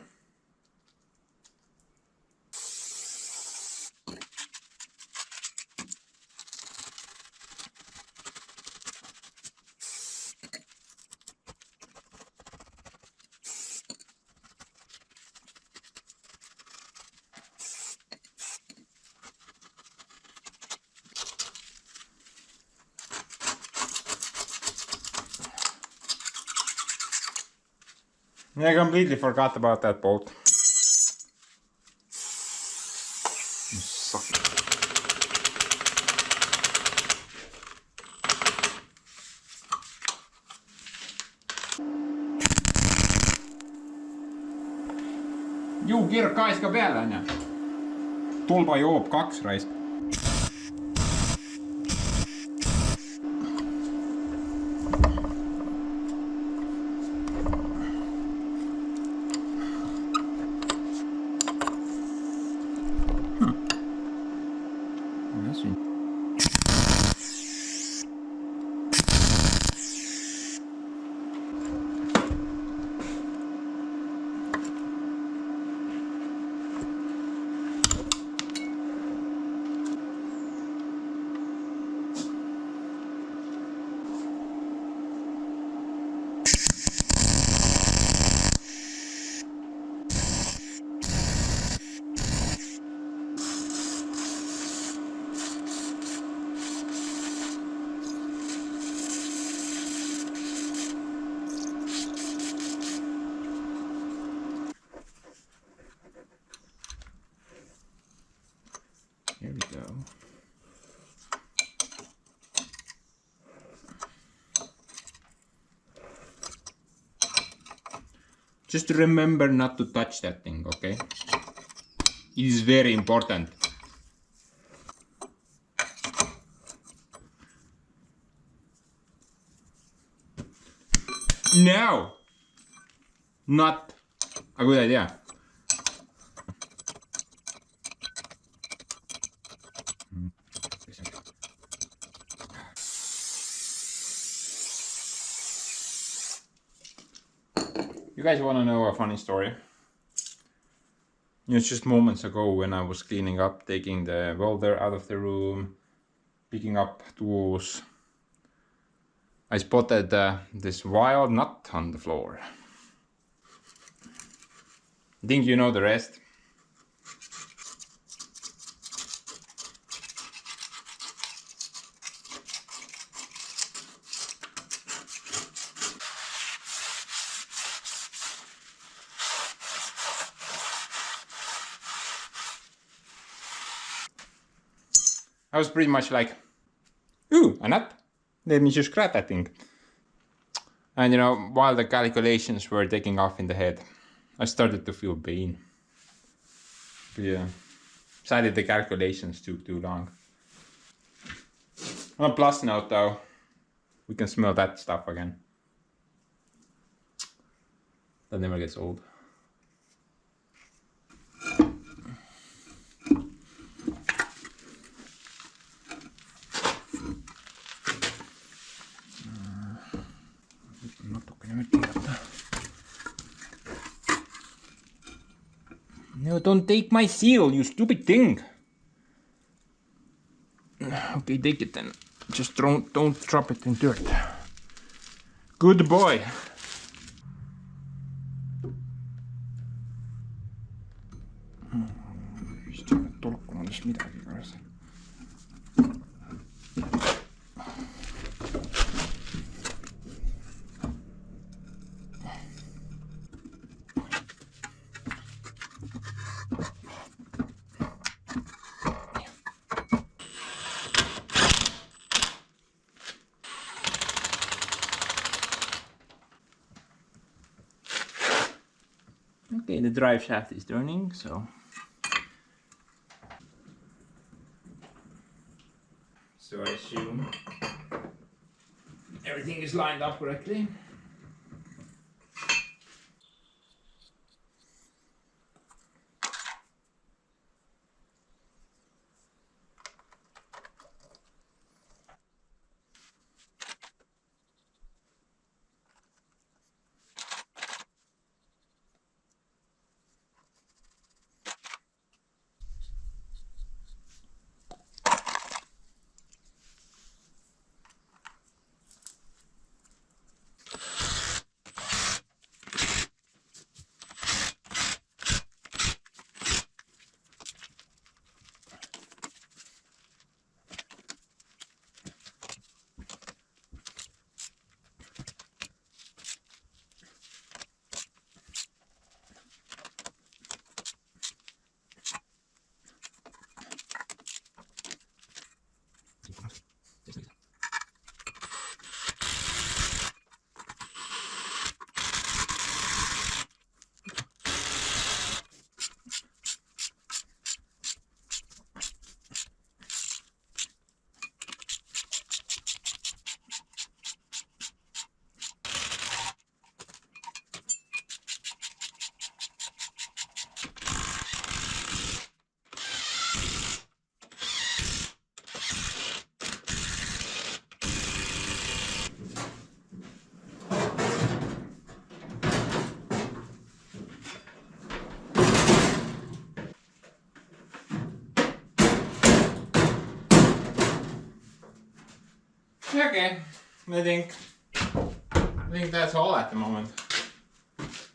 I completely forgot about that bolt. You suck. Juu, kirkaiska peale onja. Tulpa joob 2 raisk. Just remember not to touch that thing, okay? It is very important. No! Not a good idea. You guys want to know a funny story? It's just moments ago when I was cleaning up, taking the welder out of the room, picking up tools, I spotted this wild nut on the floor. I think you know the rest. I was pretty much like, ooh, a nut? Let me just grab that thing. And you know, while the calculations were taking off in the head, I started to feel pain. Yeah, sadly the calculations took too long. On a plus note though, we can smell that stuff again. That never gets old. No, don't take my seal, you stupid thing. Okay, take it then. Just don't drop it in dirt. Good boy. Okay, the drive shaft is turning, so I assume everything is lined up correctly. Okay, I think that's all at the moment.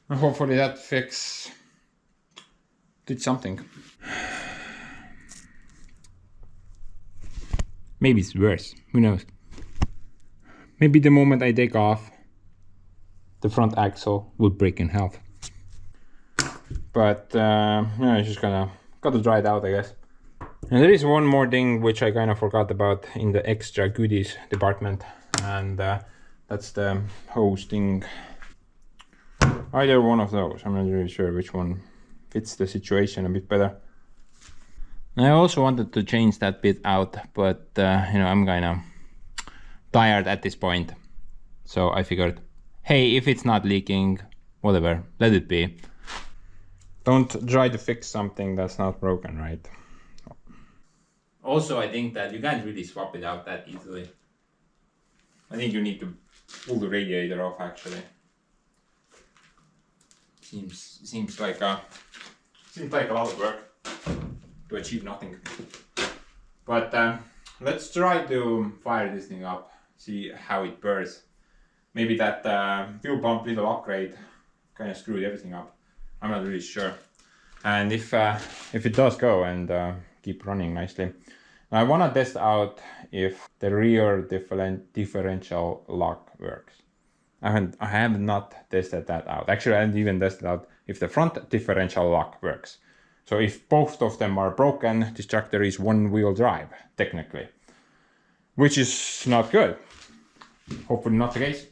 And hopefully that fix did something. Maybe it's worse, who knows. Maybe the moment I take off, the front axle would break in half. But yeah, I just gotta dry it out, I guess. And there is one more thing which I kind of forgot about in the extra goodies department, and that's the hose thing. Either one of those. I'm not really sure which one fits the situation a bit better. I also wanted to change that bit out, but you know, I'm kinda tired at this point. So I figured, hey, if it's not leaking, whatever, let it be. Don't try to fix something that's not broken, right? Also, I think that you can't really swap it out that easily. I think you need to pull the radiator off actually. Seems like a lot of work to achieve nothing. But let's try to fire this thing up, see how it burns. Maybe that fuel pump little upgrade kind of screwed everything up. I'm not really sure. And if it does go and keep running nicely, I want to test out if the rear differential lock works. I have not tested that out. Actually, I haven't even tested out if the front differential lock works. So if both of them are broken, this tractor is one-wheel drive, technically. Which is not good. Hopefully not the case.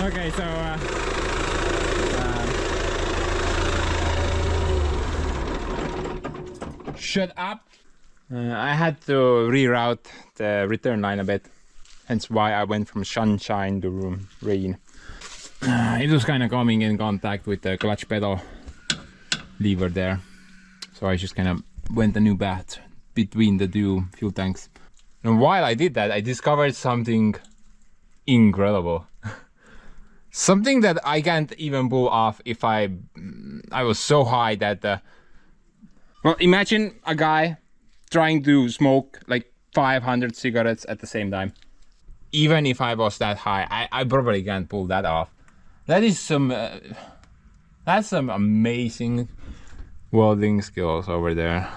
Okay, so shut up. I had to reroute the return line a bit, hence why I went from sunshine to rain. It was kind of coming in contact with the clutch pedal lever there, so I just kind of went a new bath between the two fuel tanks. And while I did that, I discovered something incredible. Something that I can't even pull off if I was so high that well, imagine a guy trying to smoke like 500 cigarettes at the same time. Even if I was that high, I probably can't pull that off. That is that's some amazing welding skills over there.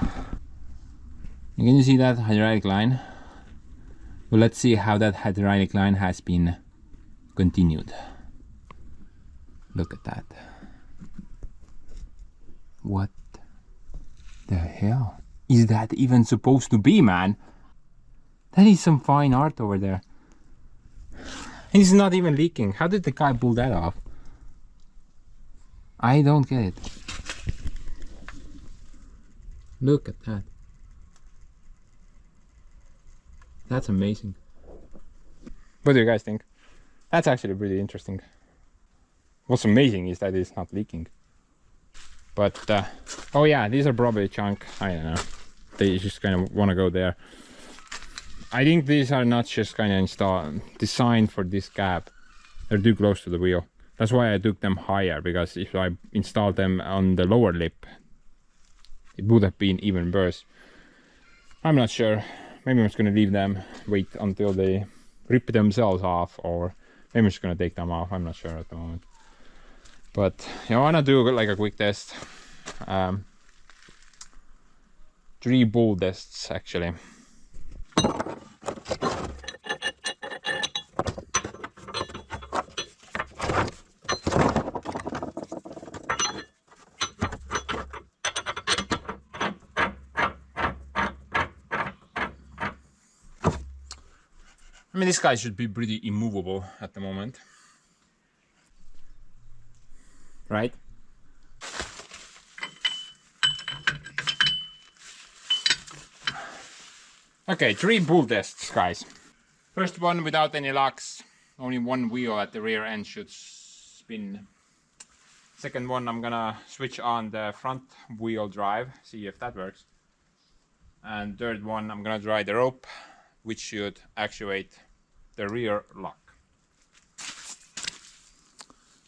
Can you see that hydraulic line? Well, let's see how that hydraulic line has been continued. Look at that. What the hell is that even supposed to be, man? That is some fine art over there. It's not even leaking. How did the guy pull that off? I don't get it. Look at that. That's amazing. What do you guys think? That's actually pretty interesting. What's amazing is that it's not leaking. But, oh yeah, these are probably junk. I don't know. They just kind of want to go there. I think these are not just kind of designed for this gap. They're too close to the wheel. That's why I took them higher, because if I installed them on the lower lip, it would have been even worse. I'm not sure. Maybe I'm just gonna leave them, wait until they rip themselves off, or maybe I'm just gonna take them off. I'm not sure at the moment. But you know, I wanna do like a quick test. 3 bull tests actually. I mean, this guy should be pretty immovable at the moment. Right? Okay, 3 bull tests, guys. First one without any locks. Only one wheel at the rear end should spin. Second one, I'm gonna switch on the front wheel drive, see if that works. And third one, I'm gonna try the rope, which should actuate the rear lock.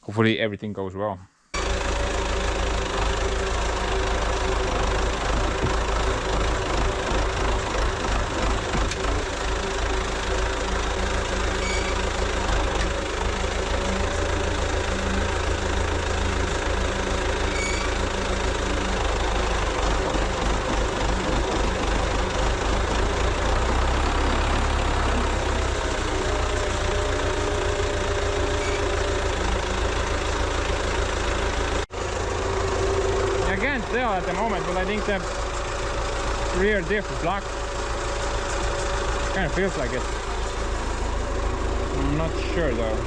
Hopefully everything goes well. Still at the moment, but I think the rear diff is locked. Kind of feels like it. I'm not sure though.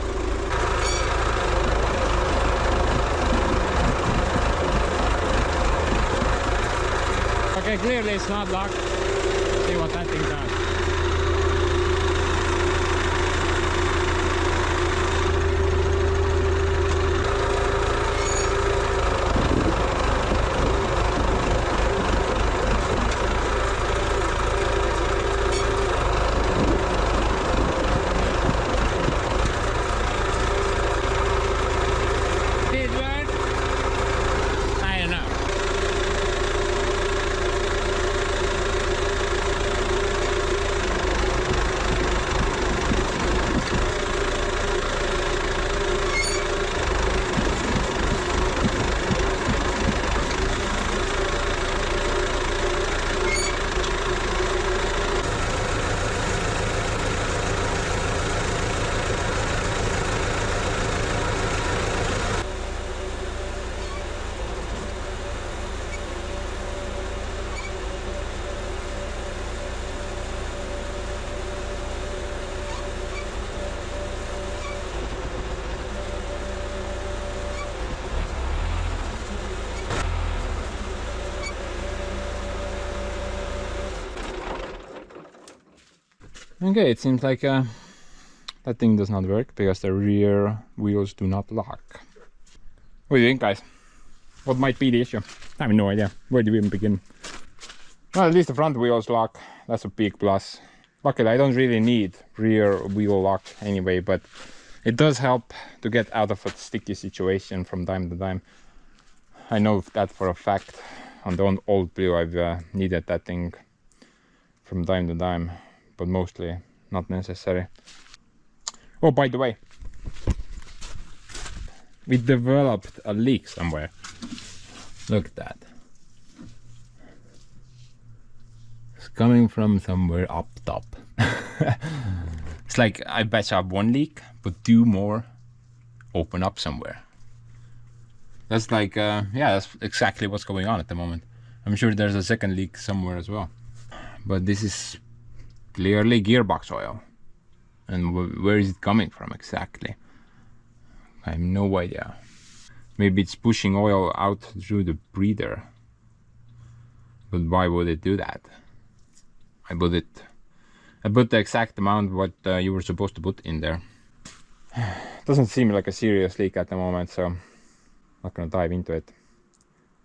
Okay, clearly it's not locked. Let's see what that thing does. Okay, it seems like that thing does not work because the rear wheels do not lock. What do you think, guys? What might be the issue? I have no idea. Where do we even begin? Well, at least the front wheels lock. That's a big plus. Luckily, I don't really need rear wheel lock anyway, but it does help to get out of a sticky situation from time to time. I know that for a fact. On the old Blue, I've needed that thing from time to time, but mostly not necessary. Oh, by the way, we developed a leak somewhere. Look at that. It's coming from somewhere up top. It's like I bet you have one leak, but 2 more open up somewhere. That's like, yeah, that's exactly what's going on at the moment. I'm sure there's a second leak somewhere as well. But this is clearly gearbox oil. And where is it coming from exactly? I have no idea. Maybe it's pushing oil out through the breather. But why would it do that? I put the exact amount what you were supposed to put in there. Doesn't seem like a serious leak at the moment, so I'm not gonna dive into it.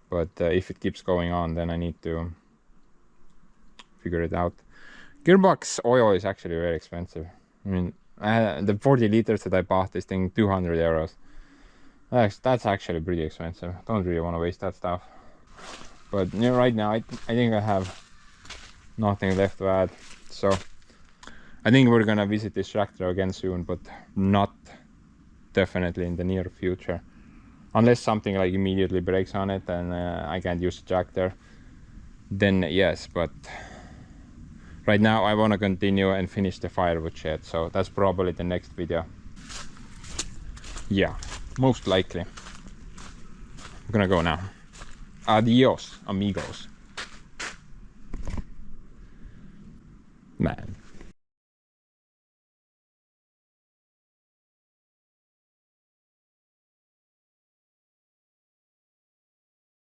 But if it keeps going on, then I need to figure it out. Gearbox oil is actually very expensive. I mean, the 40 liters that I bought this thing, 200 euros. That's actually pretty expensive. Don't really want to waste that stuff. But you know, right now, I think I have nothing left to add. So I think we're gonna visit this tractor again soon, but not definitely in the near future. Unless something like immediately breaks on it and I can't use the tractor, then yes, but right now I want to continue and finish the firewood shed, so that's probably the next video. Yeah, most likely. I'm gonna go now. Adios, amigos. Man.